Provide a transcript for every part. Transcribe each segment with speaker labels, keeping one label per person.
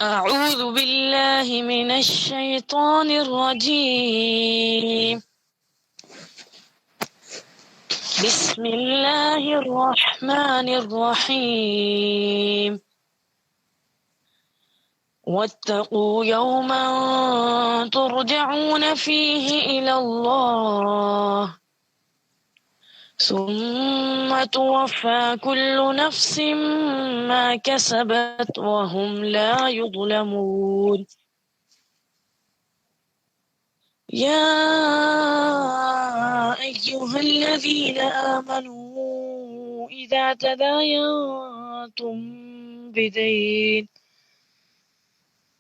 Speaker 1: أعوذ بالله من الشيطان الرجيم. بسم الله الرحمن الرحيم. واتقوا يوما ترجعون فيه إلى الله ثم توفى كل نفس ما كسبت وهم لا يظلمون. يا أيها الذين آمنوا إذا تداينتم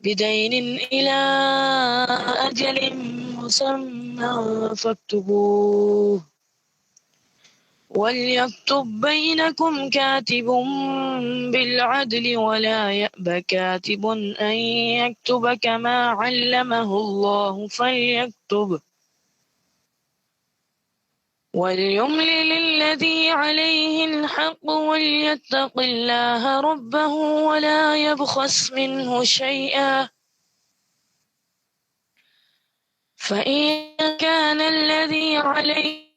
Speaker 1: بدين إلى أجل مسمى فاكتبوه وليكتب بينكم كاتب بالعدل ولا يأب كاتب أن يكتب كما علمه الله فليكتب وليملل الذي عليه الحق وليتق الله ربه ولا يبخس منه شيئا فإن كان الذي عليه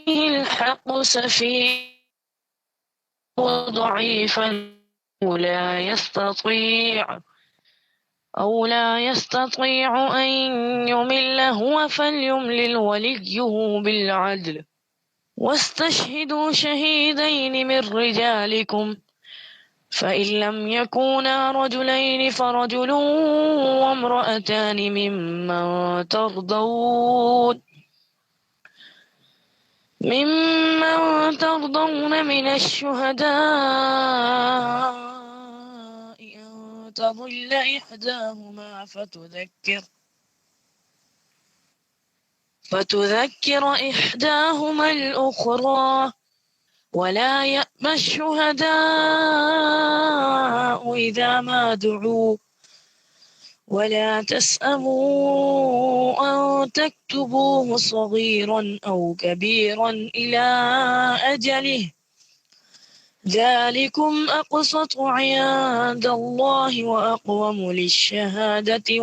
Speaker 1: الحق سفيها ضعيفا أو لا يستطيع أن يمل هو فليملل وليه بالعدل واستشهدوا شهيدين من رجالكم فإن لم يكونا رجلين فرجل وامرأتان ممن ترضون من الشهداء أن تضل إحداهما فتذكر إحداهما الأخرى ولا يأبى الشهداء إذا ما دعوا ولا تسأموا أن تكتبوه صغيرا أو كبيرا إلى أجله ذلكم أقسط عند الله وأقوم للشهادة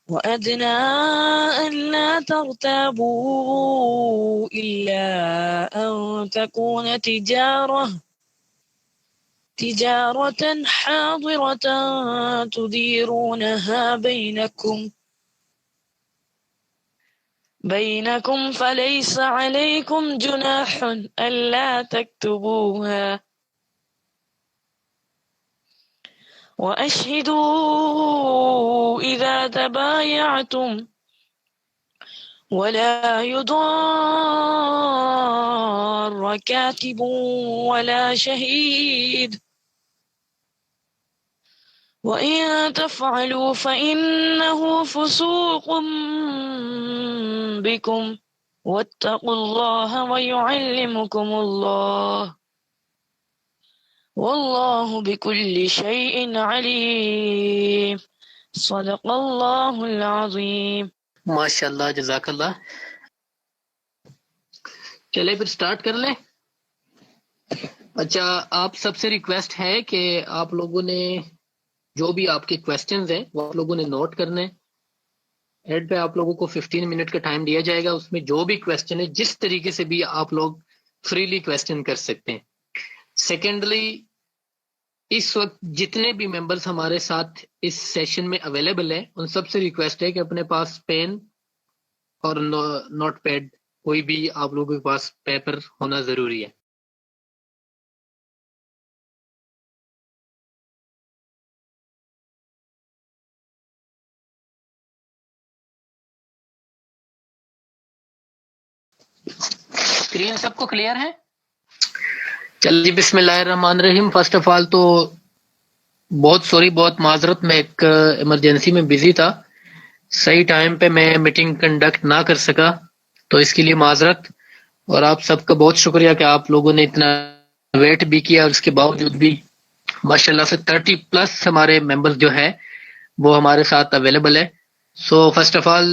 Speaker 1: وأدنى أن لا ترتابوا إلا أن تكون تجارة حاضرة تديرونها بينكم فليس عليكم جناح ألا تكتبوها وأشهدوا إذا تبايعتم ولا يضار كاتب ولا شهيد وإن تفعلوا فإنه فسوق بكم واتقوا الله ويعلمكم الله والله بكل شيء عليم صدق اللہ العظیم.
Speaker 2: ماشاء اللہ، جزاک اللہ. چلے پھر سٹارٹ کر لیں. اچھا، آپ سب سے ریکویسٹ ہے کہ آپ لوگوں نے جو بھی آپ کے کویسچنز ہیں وہ آپ لوگوں نے نوٹ کرنے. ایڈ پہ آپ لوگوں کو 15 منٹ کا ٹائم دیا جائے گا. اس میں جو بھی کویسچن ہے جس طریقے سے بھی آپ لوگ فریلی کویسچن کر سکتے ہیں. سیکنڈلی، اس وقت جتنے بھی ممبرز ہمارے ساتھ اس سیشن میں اویلیبل ہیں ان سب سے ریکویسٹ ہے کہ اپنے پاس پین اور نوٹ پیڈ کوئی بھی آپ لوگوں کے پاس پیپر ہونا ضروری ہے. اسکرین سب کو کلیئر ہے؟ چلیے بسم اللہ الرحمن الرحیم. فرسٹ آف آل تو بہت معذرت، میں ایک ایمرجنسی میں بزی تھا، صحیح ٹائم پہ میں میٹنگ کنڈکٹ نہ کر سکا، تو اس کے لیے معذرت. اور آپ سب کا بہت شکریہ کہ آپ لوگوں نے اتنا ویٹ بھی کیا، اور اس کے باوجود بھی ماشاءاللہ سے 30+ ہمارے ممبر جو ہے وہ ہمارے ساتھ اویلیبل ہے. سو فرسٹ آف آل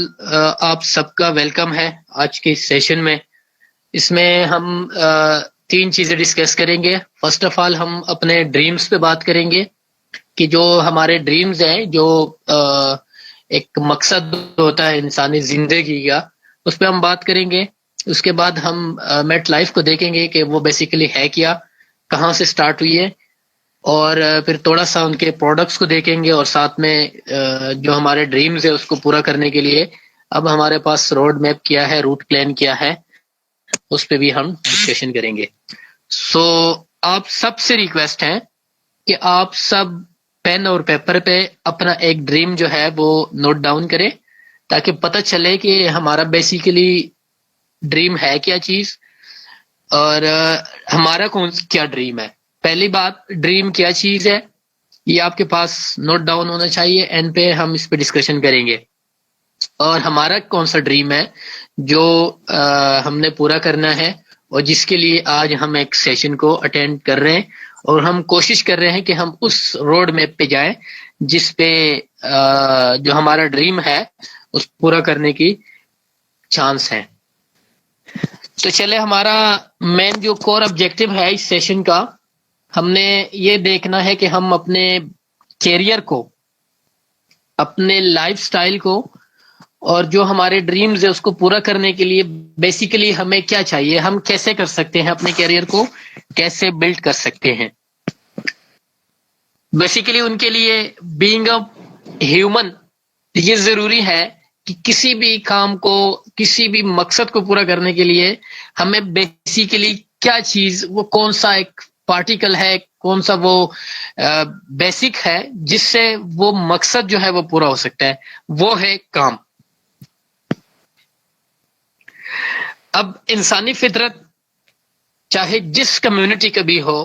Speaker 2: آپ سب کا ویلکم ہے آج کے سیشن میں. اس میں ہم 3 چیزیں ڈسکس کریں گے. فرسٹ آف آل ہم اپنے ڈریمز پہ بات کریں گے. کہ جو ہمارے ڈریمز ہیں، جو ایک مقصد ہوتا ہے انسانی زندگی کا، اس پہ ہم بات کریں گے. اس کے بعد ہم میٹ لائف کو دیکھیں گے کہ وہ بیسیکلی ہے کیا، کہاں سے سٹارٹ ہوئی ہے، اور پھر تھوڑا سا ان کے پروڈکٹس کو دیکھیں گے، اور ساتھ میں جو ہمارے ڈریمز ہے اس کو پورا کرنے کے لیے اب ہمارے پاس روڈ میپ کیا ہے، روٹ پلان کیا ہے، اس پہ بھی ہم ڈسکشن کریں گے. سو آپ سب سے ریکویسٹ ہے کہ آپ سب پین اور پیپر پہ اپنا ایک ڈریم جو ہے وہ نوٹ ڈاؤن کریں، تاکہ پتہ چلے کہ ہمارا بیسیکلی ڈریم ہے کیا چیز، اور ہمارا کیا ڈریم ہے. پہلی بات، ڈریم کیا چیز ہے یہ آپ کے پاس نوٹ ڈاؤن ہونا چاہیے. اینڈ پہ ہم اس پہ ڈسکشن کریں گے. اور ہمارا کون سا ڈریم ہے جو ہم نے پورا کرنا ہے، اور جس کے لیے آج ہم ایک سیشن کو اٹینڈ کر رہے ہیں، اور ہم کوشش کر رہے ہیں کہ ہم اس روڈ میپ پہ جائیں جس پہ جو ہمارا ڈریم ہے اس پورا کرنے کی چانس ہے. تو چلے، ہمارا مین جو کور آبجیکٹو ہے اس سیشن کا، ہم نے یہ دیکھنا ہے کہ ہم اپنے کیریئر کو، اپنے لائف سٹائل کو، اور جو ہمارے ڈریمز ہے اس کو پورا کرنے کے لیے بیسیکلی ہمیں کیا چاہیے، ہم کیسے کر سکتے ہیں، اپنے کیریئر کو کیسے بلڈ کر سکتے ہیں. بیسیکلی ان کے لیے بینگ اے ہیومن یہ ضروری ہے کہ کسی بھی کام کو، کسی بھی مقصد کو پورا کرنے کے لیے ہمیں بیسیکلی کیا چیز، وہ کون سا ایک پارٹیکل ہے، کون سا وہ بیسک ہے جس سے وہ مقصد جو ہے وہ پورا ہو سکتا ہے، وہ ہے کام. اب انسانی فطرت چاہے جس کمیونٹی کا بھی ہو،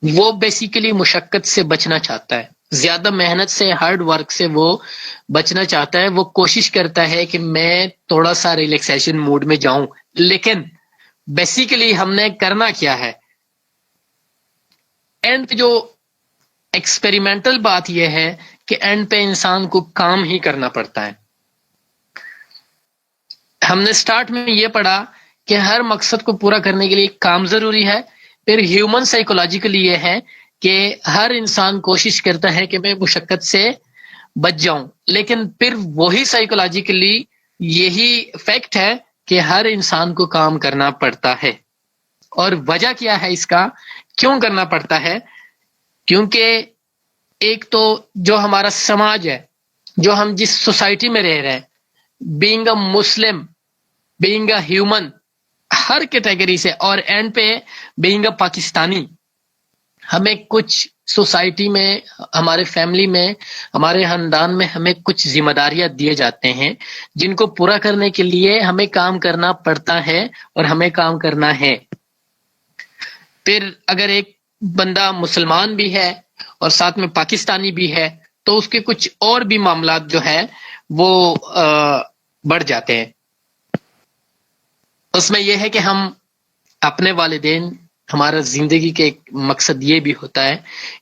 Speaker 2: وہ بیسیکلی مشقت سے بچنا چاہتا ہے، زیادہ محنت سے، ہارڈ ورک سے وہ بچنا چاہتا ہے. وہ کوشش کرتا ہے کہ میں تھوڑا سا ریلیکسیشن موڈ میں جاؤں. لیکن بیسیکلی ہم نے کرنا کیا ہے؟ اینڈ پہ جو ایکسپیریمنٹل بات یہ ہے کہ اینڈ پہ انسان کو کام ہی کرنا پڑتا ہے. ہم نے سٹارٹ میں یہ پڑھا کہ ہر مقصد کو پورا کرنے کے لیے کام ضروری ہے. پھر ہیومن سائیکولوجیکلی یہ ہے کہ ہر انسان کوشش کرتا ہے کہ میں مشقت سے بچ جاؤں، لیکن پھر وہی سائیکولوجیکلی یہی فیکٹ ہے کہ ہر انسان کو کام کرنا پڑتا ہے. اور وجہ کیا ہے اس کا، کیوں کرنا پڑتا ہے؟ کیونکہ ایک تو جو ہمارا سماج ہے، جو ہم جس سوسائٹی میں رہ رہے ہیں، being a Muslim, being a human, Hare category سے، اور اینڈ پہ بینگ اے پاکستانی، ہمیں کچھ سوسائٹی میں، ہمارے فیملی میں، ہمارے خاندان میں ہمیں کچھ ذمہ داریاں دیے جاتے ہیں جن کو پورا کرنے کے لیے ہمیں کام کرنا پڑتا ہے، اور ہمیں کام کرنا ہے. پھر اگر ایک بندہ مسلمان بھی ہے اور ساتھ میں پاکستانی بھی ہے تو اس کے کچھ اور بھی معاملات جو ہے وہ بڑھ جاتے ہیں. اس میں یہ ہے کہ ہم اپنے والدین، ہمارا زندگی کے ایک مقصد یہ بھی ہوتا ہے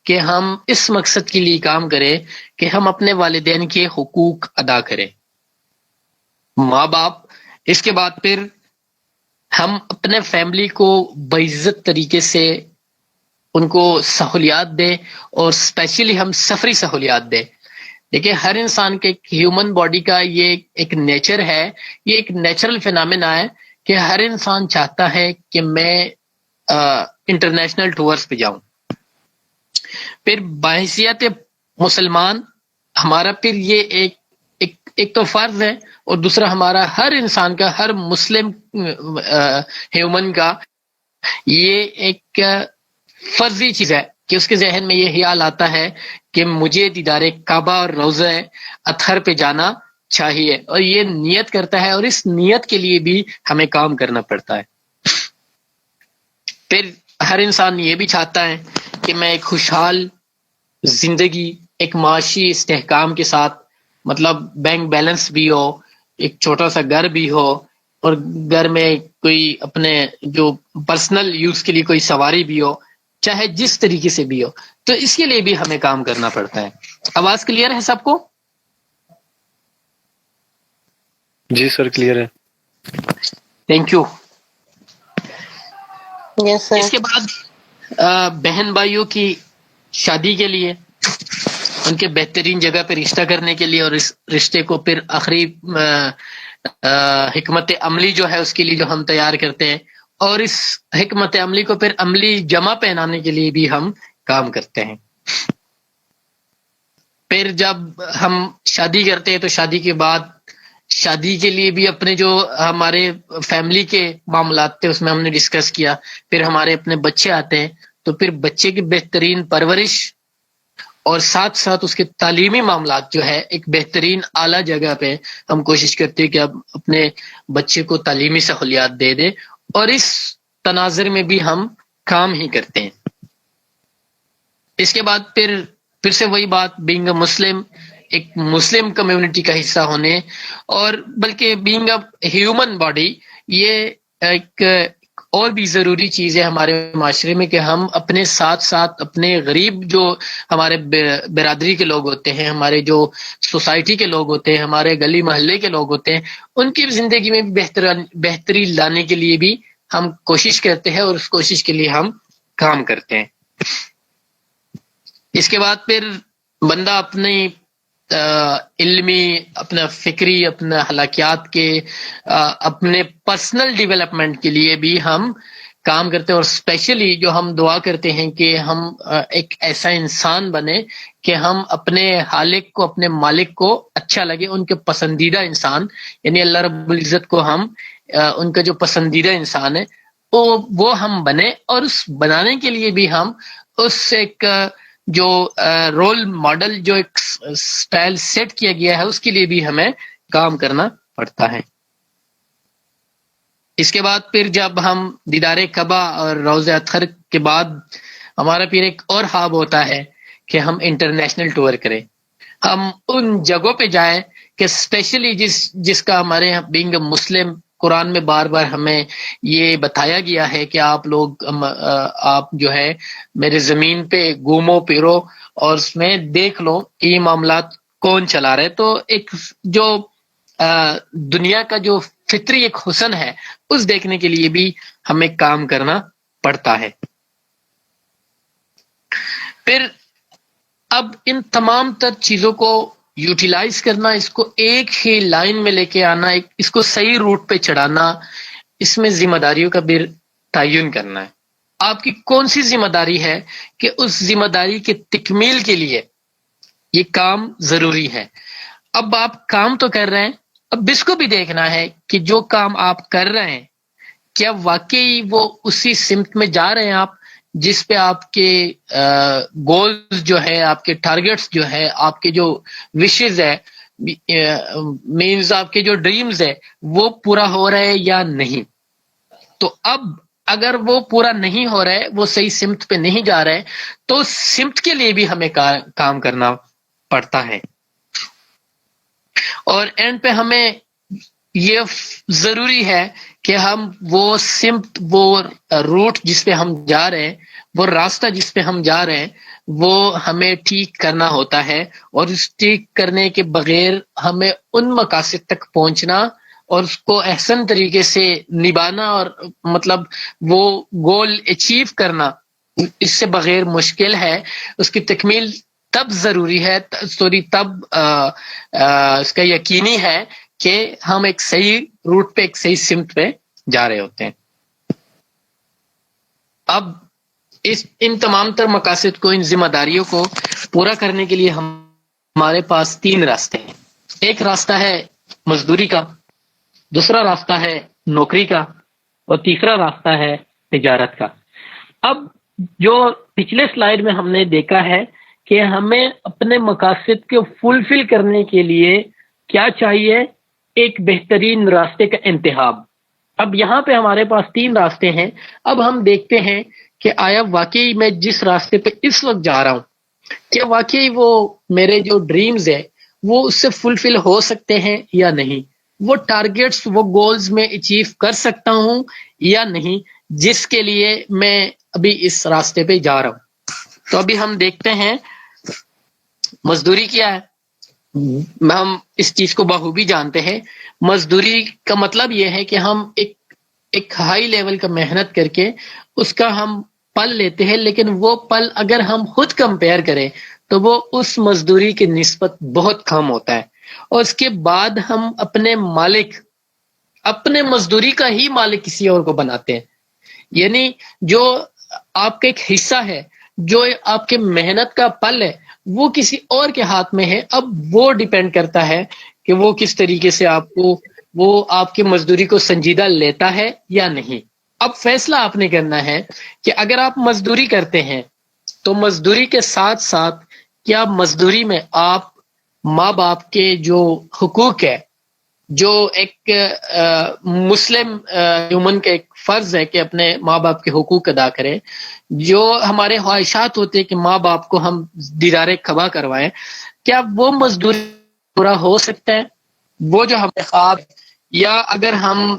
Speaker 2: کہ ہم اس مقصد کے لیے کام کریں کہ ہم اپنے والدین کے حقوق ادا کریں، ماں باپ. اس کے بعد پھر ہم اپنے فیملی کو باعزت طریقے سے ان کو سہولیات دیں، اور اسپیشلی ہم سفری سہولیات دیں. دیکھیں، ہر انسان کے ہیومن باڈی کا یہ ایک نیچر ہے، یہ ایک نیچرل فینامنا ہے کہ ہر انسان چاہتا ہے کہ میں انٹرنیشنل ٹورز پہ جاؤں. پھر بحیثیت مسلمان ہمارا پھر یہ ایک تو فرض ہے، اور دوسرا ہمارا ہر انسان کا، ہر مسلم ہیومن کا یہ ایک فرضی چیز ہے کہ اس کے ذہن میں یہ خیال آتا ہے کہ مجھے دیدار کعبہ اور روضہ اطہر پہ جانا چاہیے، اور یہ نیت کرتا ہے، اور اس نیت کے لیے بھی ہمیں کام کرنا پڑتا ہے. پھر ہر انسان یہ بھی چاہتا ہے کہ میں ایک خوشحال زندگی، ایک معاشی استحکام کے ساتھ، مطلب بینک بیلنس بھی ہو، ایک چھوٹا سا گھر بھی ہو، اور گھر میں کوئی اپنے جو پرسنل یوز کے لیے کوئی سواری بھی ہو، چاہے جس طریقے سے بھی ہو. تو اس کے لیے بھی ہمیں کام کرنا پڑتا ہے. آواز کلیئر ہے سب کو؟
Speaker 3: جی سر، کلیئر ہے.
Speaker 2: Thank you.
Speaker 4: Yes sir.
Speaker 2: اس کے بعد بہن بھائیوں کی شادی کے لیے ان کے بہترین جگہ پہ رشتہ کرنے کے لیے، اور اس رشتے کو پھر آخری حکمت عملی جو ہے اس کے لیے جو ہم تیار کرتے ہیں، اور اس حکمت عملی کو پھر عملی جمع پہنانے کے لیے بھی ہم کام کرتے ہیں۔ پھر جب ہم شادی کرتے ہیں تو شادی کے بعد شادی کے لیے بھی اپنے جو ہمارے فیملی کے معاملات تھے اس میں ہم نے ڈسکس کیا، پھر ہمارے اپنے بچے آتے ہیں، تو پھر بچے کی بہترین پرورش اور ساتھ ساتھ اس کے تعلیمی معاملات جو ہے ایک بہترین اعلیٰ جگہ پہ ہم کوشش کرتے ہیں کہ اب اپنے بچے کو تعلیمی سہولیات دے دیں، اور اس تناظر میں بھی ہم کام ہی کرتے ہیں۔ اس کے بعد پھر سے وہی بات، بینگ اے مسلم، ایک مسلم کمیونٹی کا حصہ ہونے، اور بلکہ بینگ اے ہیومن باڈی، یہ ایک اور بھی ضروری چیز ہے ہمارے معاشرے میں کہ ہم اپنے ساتھ ساتھ اپنے غریب جو ہمارے برادری کے لوگ ہوتے ہیں، ہمارے جو سوسائٹی کے لوگ ہوتے ہیں، ہمارے گلی محلے کے لوگ ہوتے ہیں، ان کی زندگی میں بھی بہتری لانے کے لیے بھی ہم کوشش کرتے ہیں، اور اس کوشش کے لیے ہم کام کرتے ہیں۔ اس کے بعد پھر بندہ اپنی علمی، اپنا فکری، اپنا حلاکیات کے، اپنے پرسنل ڈیولپمنٹ کے لیے بھی ہم کام کرتے ہیں، اور اسپیشلی جو ہم دعا کرتے ہیں کہ ہم ایک ایسا انسان بنے کہ ہم اپنے خالق کو، اپنے مالک کو اچھا لگے، ان کے پسندیدہ انسان، یعنی اللہ رب العزت کو ہم ان کا جو پسندیدہ انسان ہے وہ ہم بنے، اور اس بنانے کے لیے بھی ہم اس ایک جو رول ماڈل، جو ایک سٹائل سیٹ کیا گیا ہے، اس کے لیے بھی ہمیں کام کرنا پڑتا ہے۔ اس کے بعد پھر جب ہم دیدار کعبہ اور روضہ اطہر کے بعد ہمارا پھر ایک اور خواب ہوتا ہے کہ ہم انٹرنیشنل ٹور کریں، ہم ان جگہوں پہ جائیں کہ اسپیشلی جس کا ہمارے بینگ مسلم قرآن میں بار بار ہمیں یہ بتایا گیا ہے کہ آپ لوگ، آپ جو ہے میرے زمین پہ گھومو پھرو اور اس میں دیکھ لو کہ یہ معاملات کون چلا رہے، تو ایک جو دنیا کا جو فطری ایک حسن ہے اس دیکھنے کے لیے بھی ہمیں کام کرنا پڑتا ہے۔ پھر اب ان تمام تر چیزوں کو یوٹیلائز کرنا، اس کو ایک ہی لائن میں لے کے آنا، اس کو صحیح روٹ پہ چڑھانا، اس میں ذمہ داریوں کا بھی تعین کرنا ہے۔ آپ کی کون سی ذمہ داری ہے کہ اس ذمہ داری کے تکمیل کے لیے یہ کام ضروری ہے۔ اب آپ کام تو کر رہے ہیں، اب اس کو بھی دیکھنا ہے کہ جو کام آپ کر رہے ہیں کیا واقعی وہ اسی سمت میں جا رہے ہیں آپ جس پہ آپ کے گولز جو ہے، آپ کے ٹارگٹس جو ہے، آپ کے جو وشز ہے، مینز آپ کے جو ڈریمز ہے، وہ پورا ہو رہے یا نہیں۔ تو اب اگر وہ پورا نہیں ہو رہا ہے، وہ صحیح سمت پہ نہیں جا رہے، تو سمت کے لیے بھی ہمیں کام کرنا پڑتا ہے۔ اور اینڈ پہ ہمیں یہ ضروری ہے کہ ہم وہ سمت، وہ روٹ جس پہ ہم جا رہے ہیں، وہ راستہ جس پہ ہم جا رہے ہیں، وہ ہمیں ٹھیک کرنا ہوتا ہے، اور اس ٹھیک کرنے کے بغیر ہمیں ان مقاصد تک پہنچنا اور اس کو احسن طریقے سے نبھانا، اور مطلب وہ گول اچیو کرنا اس سے بغیر مشکل ہے۔ اس کی تکمیل تب ضروری ہے، تب اس کا یقینی ہے کہ ہم ایک صحیح روٹ پہ، ایک صحیح سمت پہ جا رہے ہوتے ہیں۔ اب ان تمام تر مقاصد کو، ان ذمہ داریوں کو پورا کرنے کے لیے ہمارے پاس 3 راستے ہیں۔ ایک راستہ ہے مزدوری کا، دوسرا راستہ ہے نوکری کا، اور تیسرا راستہ ہے تجارت کا۔ اب جو پچھلے سلائیڈ میں ہم نے دیکھا ہے کہ ہمیں اپنے مقاصد کو فلفل کرنے کے لیے کیا چاہیے، ایک بہترین راستے کا انتخاب۔ اب یہاں پہ ہمارے پاس 3 راستے ہیں۔ اب ہم دیکھتے ہیں کہ آیا واقعی میں جس راستے پہ اس وقت جا رہا ہوں، کیا واقعی وہ میرے جو ڈریمز ہے وہ اس سے فلفل ہو سکتے ہیں یا نہیں، وہ ٹارگیٹس، وہ گولز میں اچیو کر سکتا ہوں یا نہیں، جس کے لیے میں ابھی اس راستے پہ جا رہا ہوں۔ تو ابھی ہم دیکھتے ہیں مزدوری کیا ہے۔ ہم اس چیز کو بخوبی جانتے ہیں۔ مزدوری کا مطلب یہ ہے کہ ہم ایک ہائی لیول کا محنت کر کے اس کا ہم پل لیتے ہیں، لیکن وہ پل اگر ہم خود کمپیئر کریں تو وہ اس مزدوری کی نسبت بہت کم ہوتا ہے، اور اس کے بعد ہم اپنے مالک، اپنے مزدوری کا ہی مالک کسی اور کو بناتے ہیں. یعنی جو آپ کا ایک حصہ ہے، جو آپ کے محنت کا پل ہے، وہ کسی اور کے ہاتھ میں ہے. اب وہ ڈیپینڈ کرتا ہے کہ وہ کس طریقے سے آپ کو، وہ آپ کی مزدوری کو سنجیدہ لیتا ہے یا نہیں. اب فیصلہ آپ نے کرنا ہے کہ اگر آپ مزدوری کرتے ہیں تو مزدوری کے ساتھ ساتھ کیا مزدوری میں آپ ماں باپ کے جو حقوق ہے، جو ایک مسلم ہیومن کا ایک فرض ہے کہ اپنے ماں باپ کے حقوق ادا کرے، جو ہمارے خواہشات ہوتے ہیں کہ ماں باپ کو ہم دیدار کعبہ کروائیں، کیا وہ مزدوری پورا ہو سکتا ہے؟ وہ جو ہمیں خواب، یا اگر ہم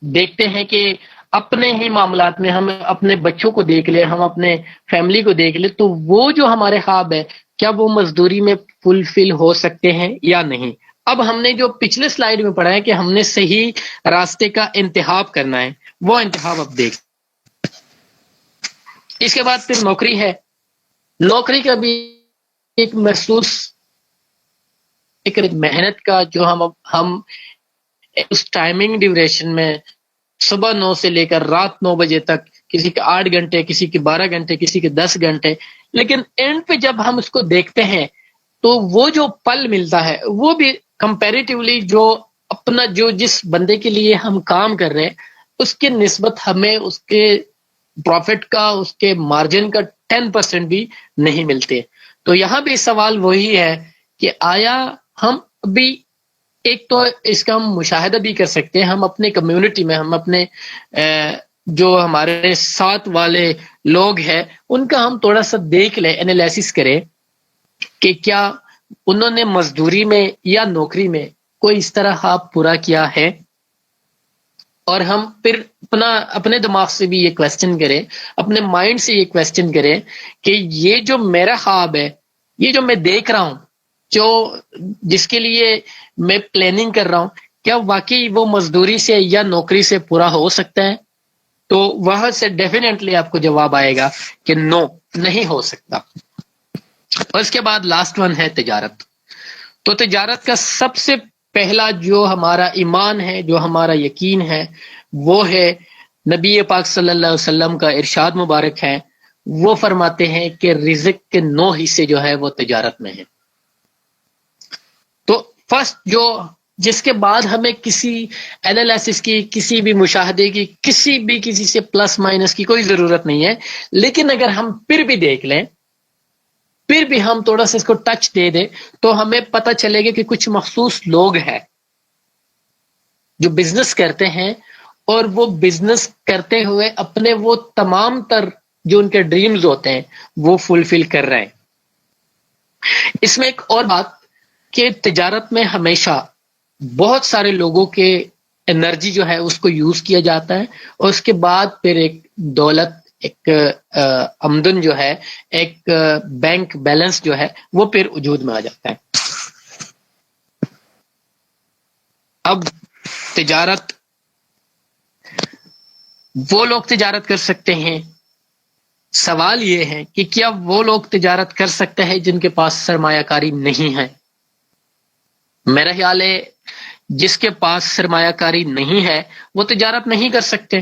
Speaker 2: دیکھتے ہیں کہ اپنے ہی معاملات میں ہم اپنے بچوں کو دیکھ لیں، ہم اپنے فیملی کو دیکھ لیں، تو وہ جو ہمارے خواب ہے کیا وہ مزدوری میں فلفل ہو سکتے ہیں یا نہیں؟ اب ہم نے جو پچھلے سلائیڈ میں پڑھا ہے کہ ہم نے صحیح راستے کا انتخاب کرنا ہے، وہ انتخاب اب دیکھ. اس کے بعد پھر نوکری ہے. نوکری کا بھی ایک محسوس ایک محنت کا، جو ہم اس ٹائمنگ ڈیوریشن میں صبح 9 سے لے کر رات 9 بجے تک، کسی کے 8 گھنٹے، کسی کے 12 گھنٹے، کسی کے 10 گھنٹے، لیکن اینڈ پہ جب ہم اس کو دیکھتے ہیں تو وہ جو پل ملتا ہے وہ بھی کمپیریٹیولی جو اپنا، جو جس بندے کے لیے ہم کام کر رہے ہیں اس کے نسبت ہمیں اس کے پروفٹ کا، اس کے مارجن کا 10% بھی نہیں ملتے. تو یہاں بھی سوال وہی ہے کہ آیا ہم ابھی، ایک تو اس کا ہم مشاہدہ بھی کر سکتے ہیں، ہم اپنے کمیونٹی میں، ہم اپنے جو ہمارے ساتھ والے لوگ ہیں ان کا ہم تھوڑا سا دیکھ لیں، انالیسس کریں کہ کیا انہوں نے مزدوری میں یا نوکری میں کوئی اس طرح خواب پورا کیا ہے. اور ہم پھر اپنے دماغ سے بھی یہ کویسچن کریں، اپنے مائنڈ سے یہ کویسچن کریں کہ یہ جو میرا خواب ہے، یہ جو میں دیکھ رہا ہوں، جو جس کے لیے میں پلاننگ کر رہا ہوں، کیا واقعی وہ مزدوری سے یا نوکری سے پورا ہو سکتا ہے؟ تو وہاں سے ڈیفینیٹلی آپ کو جواب آئے گا کہ نو، نہیں ہو سکتا. اور اس کے بعد لاسٹ ون ہے تجارت. تو تجارت کا سب سے پہلا جو ہمارا ایمان ہے، جو ہمارا یقین ہے، وہ ہے نبی پاک صلی اللہ علیہ وسلم کا ارشاد مبارک ہے. وہ فرماتے ہیں کہ رزق کے 9 حصے جو ہے وہ تجارت میں ہیں. تو فرسٹ جس کے بعد ہمیں کسی انالیسس کی، کسی بھی مشاہدے کی، کسی سے پلس مائنس کی کوئی ضرورت نہیں ہے. لیکن اگر ہم پھر بھی دیکھ لیں، پھر بھی ہم تھوڑا سا اس کو ٹچ دے دیں، تو ہمیں پتہ چلے گا کہ کچھ مخصوص لوگ ہیں جو بزنس کرتے ہیں، اور وہ بزنس کرتے ہوئے اپنے وہ تمام تر جو ان کے ڈریمز ہوتے ہیں وہ فلفل کر رہے ہیں. اس میں ایک اور بات کہ تجارت میں ہمیشہ بہت سارے لوگوں کے انرجی جو ہے اس کو یوز کیا جاتا ہے، اور اس کے بعد پھر ایک دولت، ایک آمدن جو ہے، ایک بینک بیلنس جو ہے وہ پھر وجود میں آ جاتا ہے. اب تجارت، وہ لوگ تجارت کر سکتے ہیں. سوال یہ ہے کہ کیا وہ لوگ تجارت کر سکتے ہیں جن کے پاس سرمایہ کاری نہیں ہے؟ میرا خیال ہے جس کے پاس سرمایہ کاری نہیں ہے وہ تجارت نہیں کر سکتے.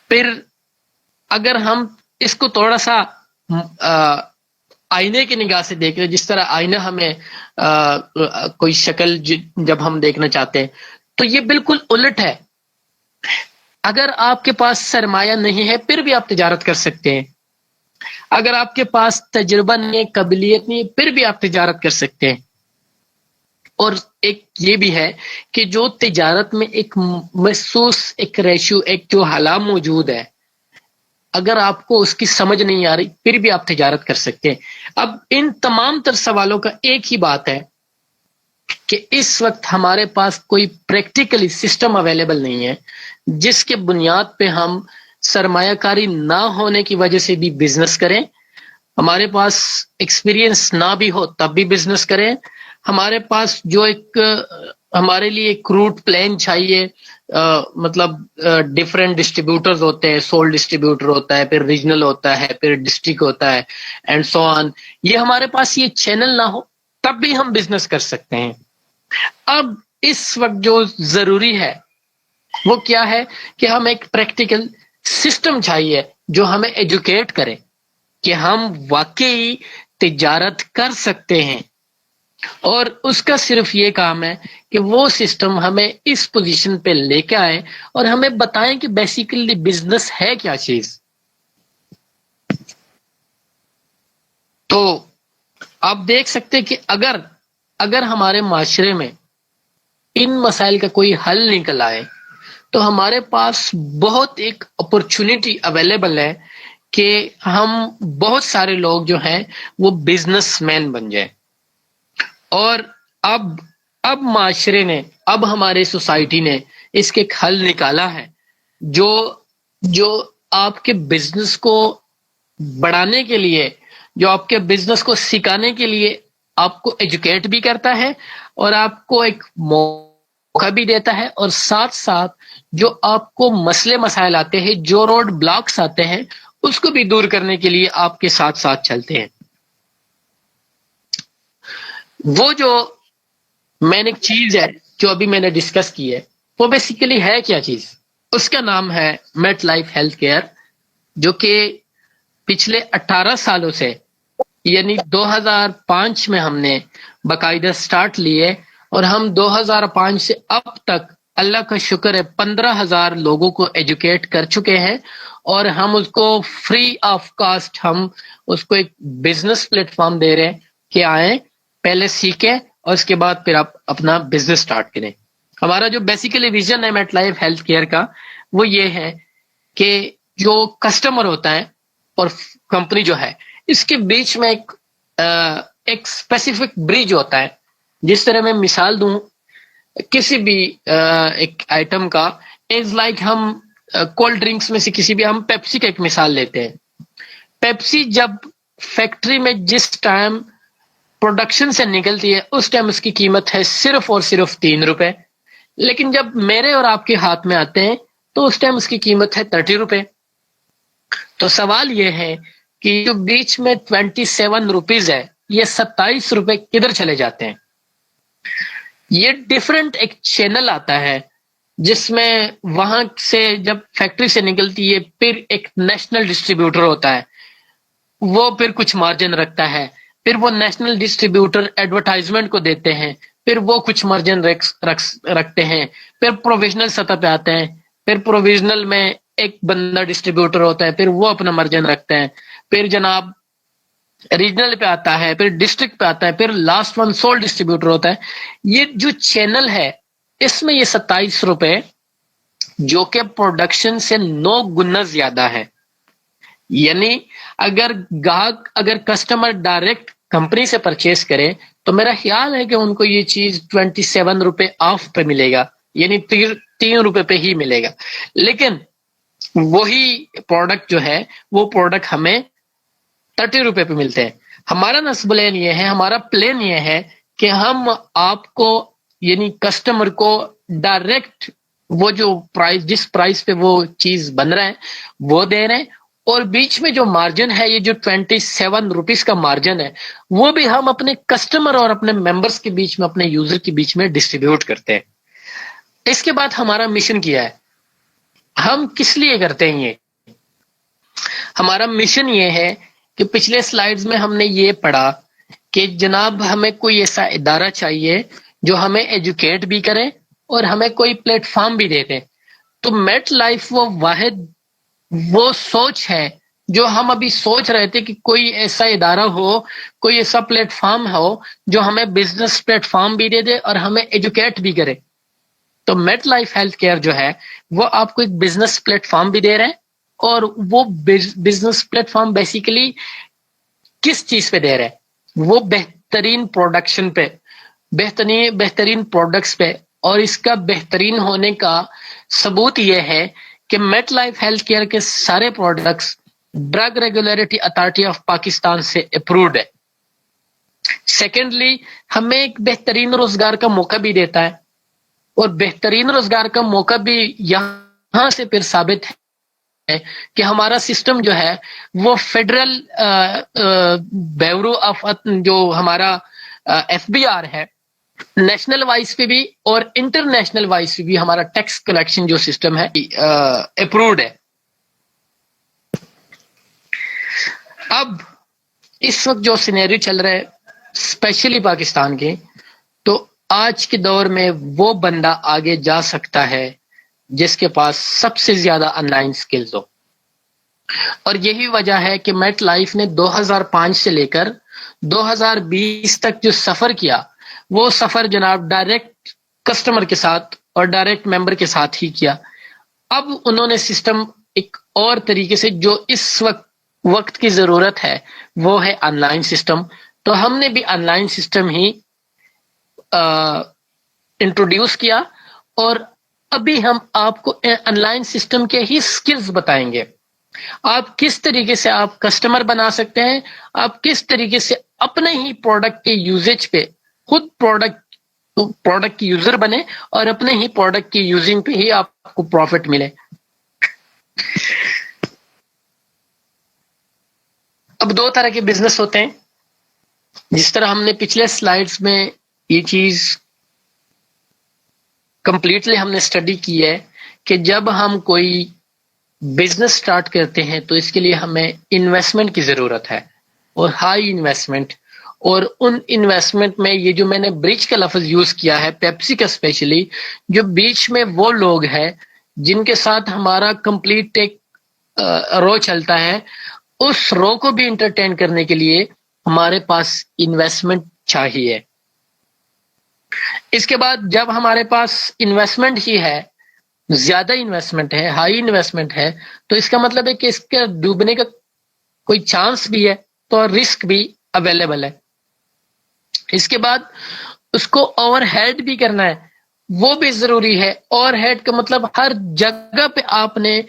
Speaker 2: پھر اگر ہم اس کو تھوڑا سا آئینے کی نگاہ سے دیکھ رہے، جس طرح آئینہ ہمیں کوئی شکل جب ہم دیکھنا چاہتے ہیں، تو یہ بالکل الٹ ہے. اگر آپ کے پاس سرمایہ نہیں ہے پھر بھی آپ تجارت کر سکتے ہیں. اگر آپ کے پاس تجربہ نہیں ہے، قابلیت نہیں ہے، پھر بھی آپ تجارت کر سکتے ہیں. اور ایک یہ بھی ہے کہ جو تجارت میں ایک محسوس ایک ریشو، ایک جو حالہ موجود ہے، اگر آپ کو اس کی سمجھ نہیں آ رہی پھر بھی آپ تجارت کر سکتے ہیں. اب ان تمام تر سوالوں کا ایک ہی بات ہے کہ اس وقت ہمارے پاس کوئی پریکٹیکلی سسٹم اویلیبل نہیں ہے جس کے بنیاد پہ ہم سرمایہ کاری نہ ہونے کی وجہ سے بھی بزنس کریں، ہمارے پاس ایکسپیرینس نہ بھی ہو تب بھی بزنس کریں، ہمارے پاس جو ایک ہمارے لیے کروٹ پلان چاہیے، مطلب ڈفرینٹ ڈسٹریبیوٹرز ہوتے ہیں، سول ڈسٹریبیوٹر ہوتا ہے، پھر ریجنل ہوتا ہے، پھر ڈسٹرکٹ ہوتا ہے، اینڈ سو آن. یہ ہمارے پاس یہ چینل نہ ہو تب بھی ہم بزنس کر سکتے ہیں. اب اس وقت جو ضروری ہے وہ کیا ہے کہ ہم ایک پریکٹیکل سسٹم چاہیے جو ہمیں ایجوکیٹ کرے کہ ہم واقعی تجارت کر سکتے ہیں. اور اس کا صرف یہ کام ہے کہ وہ سسٹم ہمیں اس پوزیشن پہ لے کے آئے اور ہمیں بتائیں کہ بیسیکلی بزنس ہے کیا چیز. تو آپ دیکھ سکتے کہ اگر ہمارے معاشرے میں ان مسائل کا کوئی حل نکل آئے تو ہمارے پاس بہت ایک اپرچونٹی اویلیبل ہے کہ ہم بہت سارے لوگ جو ہیں وہ بزنس مین بن جائیں. اور اب معاشرے نے، اب ہمارے سوسائٹی نے اس کے ایک حل نکالا ہے جو آپ کے بزنس کو بڑھانے کے لیے، جو آپ کے بزنس کو سکھانے کے لیے آپ کو ایجوکیٹ بھی کرتا ہے اور آپ کو ایک موقع بھی دیتا ہے، اور ساتھ ساتھ جو آپ کو مسئلے مسائل آتے ہیں، جو روڈ بلاکس آتے ہیں، اس کو بھی دور کرنے کے لیے آپ کے ساتھ ساتھ چلتے ہیں. وہ جو میں نے ایک چیز ہے جو ابھی میں نے ڈسکس کی ہے، وہ بیسیکلی ہے کیا چیز؟ اس کا نام ہے میٹ لائف ہیلتھ کیئر، جو کہ پچھلے 18 سالوں سے، یعنی 2005 میں ہم نے باقاعدہ سٹارٹ لیے، اور ہم 2005 سے اب تک اللہ کا شکر ہے 15,000 لوگوں کو ایجوکیٹ کر چکے ہیں، اور ہم اس کو فری آف کاسٹ ہم اس کو ایک بزنس پلیٹ فارم دے رہے ہیں کہ آئیں، پہلے سیکھیں اور اس کے بعد پھر آپ اپنا بزنس سٹارٹ کریں. ہمارا جو بیسیکلی ویژن ہے میٹ لائف ہیلتھ کیئر کا، وہ یہ ہے کہ جو کسٹمر ہوتا ہے اور کمپنی جو ہے، اس کے بیچ میں ایک اسپیسیفک برج ہوتا ہے. جس طرح میں مثال دوں کسی بھی ایک آئٹم کا، از لائک ہم کولڈ ڈرنکس میں سے کسی بھی، ہم پیپسی کا ایک مثال لیتے ہیں. پیپسی جب فیکٹری میں جس ٹائم پروڈکشن سے نکلتی ہے، اس ٹائم اس کی قیمت ہے صرف اور صرف 3 روپے، لیکن جب میرے اور آپ کے ہاتھ میں آتے ہیں تو اس ٹائم اس کی قیمت ہے 30 روپے. تو سوال یہ ہے کہ جو بیچ میں 27 روپیز ہے، یہ 27 روپے کدھر چلے جاتے ہیں؟ یہ ڈیفرنٹ ایک چینل آتا ہے جس میں وہاں سے جب فیکٹری سے نکلتی ہے، پھر ایک نیشنل ڈسٹریبیوٹر ہوتا ہے، وہ پھر کچھ مارجن رکھتا ہے، پھر وہ نیشنل ڈسٹریبیوٹر ایڈورٹائزمنٹ کو دیتے ہیں، پھر وہ کچھ مارجن رکھتے ہیں، پھر پروویژنل سطح پہ آتے ہیں، پھر پروویژنل میں ایک بندہ ڈسٹریبیوٹر ہوتا ہے، پھر وہ اپنا مارجن رکھتے ہیں، پھر جناب ریجنل پہ آتا ہے، پھر ڈسٹرکٹ پہ آتا ہے، پھر لاسٹ ون سول ڈسٹریبیوٹر ہوتا ہے. یہ جو چینل ہے، اس میں یہ 27 روپے جو کہ پروڈکشن سے 9 گنا زیادہ ہے. یعنی اگر کسٹمر ڈائریکٹ کمپنی سے پرچیز کرے تو میرا خیال ہے کہ ان کو یہ چیز 27 روپے آف پہ ملے گا، یعنی 3 روپے پہ ہی ملے گا. لیکن وہی پروڈکٹ جو ہے، وہ پروڈکٹ ہمیں 30 روپے پہ ملتے ہیں. ہمارا نصب پلان یہ ہے، ہمارا پلان یہ ہے کہ ہم آپ کو، یعنی کسٹمر کو ڈائریکٹ وہ جو پرائس، جس پرائس پہ وہ چیز بن رہا ہے وہ دے رہے ہیں، اور بیچ میں جو مارجن ہے، یہ جو 27 روپیز کا مارجن ہے، وہ بھی ہم اپنے کسٹمر اور اپنے ممبرس کے بیچ میں، اپنے یوزر کے بیچ میں ڈسٹریبیوٹ کرتے ہیں. اس کے بعد ہمارا مشن کیا ہے، ہم کس لیے کرتے ہیں یہ؟ ہمارا مشن یہ ہے کہ پچھلے سلائیڈز میں ہم نے یہ پڑھا کہ جناب ہمیں کوئی ایسا ادارہ چاہیے جو ہمیں ایجوکیٹ بھی کرے اور ہمیں کوئی پلیٹ فارم بھی دے دے. تو میٹ لائف وہ سوچ ہے جو ہم ابھی سوچ رہے تھے کہ کوئی ایسا ادارہ ہو، کوئی ایسا پلیٹ فارم ہو جو ہمیں بزنس پلیٹ فارم بھی دے دے اور ہمیں ایجوکیٹ بھی کرے. تو میٹ لائف ہیلتھ کیئر جو ہے وہ آپ کو ایک بزنس پلیٹ فارم بھی دے رہے ہیں، اور وہ بزنس پلیٹ فارم بیسیکلی کس چیز پہ دے رہے ہیں؟ وہ بہترین پروڈکشن پہ، بہترین پروڈکٹس پہ. اور اس کا بہترین ہونے کا ثبوت یہ ہے کہ میٹ لائف ہیلتھ کیئر کے سارے products drug regulatory authority of Pakistan سے اپروڈ ہے. سیکنڈلی، ہمیں ایک بہترین روزگار کا موقع بھی دیتا ہے. اور بہترین روزگار کا موقع بھی یہاں سے پھر ثابت ہے کہ ہمارا سسٹم جو ہے وہ فیڈرل بیورو آف جو ہمارا FBR ہے، نیشنل وائز پہ بھی اور انٹرنیشنل وائز پہ بھی ہمارا ٹیکس کلیکشن جو سسٹم ہے اپروڈ ہے۔ اب اس وقت جو سینیریو چل رہا ہے اسپیشلی پاکستان کے، تو آج کے دور میں وہ بندہ آگے جا سکتا ہے جس کے پاس سب سے زیادہ آن لائن سکلز ہو، اور یہی وجہ ہے کہ میٹ لائف نے 2005 سے لے کر 2020 تک جو سفر کیا، وہ سفر جناب ڈائریکٹ کسٹمر کے ساتھ اور ڈائریکٹ ممبر کے ساتھ ہی کیا۔ اب انہوں نے سسٹم ایک اور طریقے سے جو اس وقت کی ضرورت ہے وہ ہے آن لائن سسٹم، تو ہم نے بھی on line system he introduce کیا، اور ابھی ہم آپ کو آن لائن سسٹم کے ہی سکلز بتائیں گے۔ آپ کس طریقے سے آپ کسٹمر بنا سکتے ہیں، آپ کس طریقے سے اپنے ہی پروڈکٹ کے یوزیج پہ خود پروڈکٹ کی یوزر بنے اور اپنے ہی پروڈکٹ کی یوزنگ پہ ہی آپ کو پروفٹ ملے۔ اب دو طرح کے بزنس ہوتے ہیں، جس طرح ہم نے پچھلے سلائیڈز میں یہ چیز کمپلیٹلی ہم نے اسٹڈی کی ہے کہ جب ہم کوئی بزنس سٹارٹ کرتے ہیں تو اس کے لیے ہمیں انویسٹمنٹ کی ضرورت ہے، اور ہائی انویسٹمنٹ، اور ان انویسٹمنٹ میں یہ جو میں نے برج کا لفظ یوز کیا ہے پیپسی کا اسپیشلی، جو بیچ میں وہ لوگ ہیں جن کے ساتھ ہمارا کمپلیٹ ایک رو چلتا ہے، اس رو کو بھی انٹرٹین کرنے کے لیے ہمارے پاس انویسٹمنٹ چاہیے۔ اس کے بعد جب ہمارے پاس انویسٹمنٹ ہی ہے، زیادہ انویسٹمنٹ ہے، ہائی انویسٹمنٹ ہے، تو اس کا مطلب ہے کہ اس کے ڈوبنے کا کوئی چانس بھی ہے، تو رسک بھی اویلیبل ہے۔ اس کے بعد اس کو اوور ہیڈ بھی کرنا ہے، وہ بھی ضروری ہے۔ اوور ہیڈ کا مطلب ہر جگہ پہ آپ نے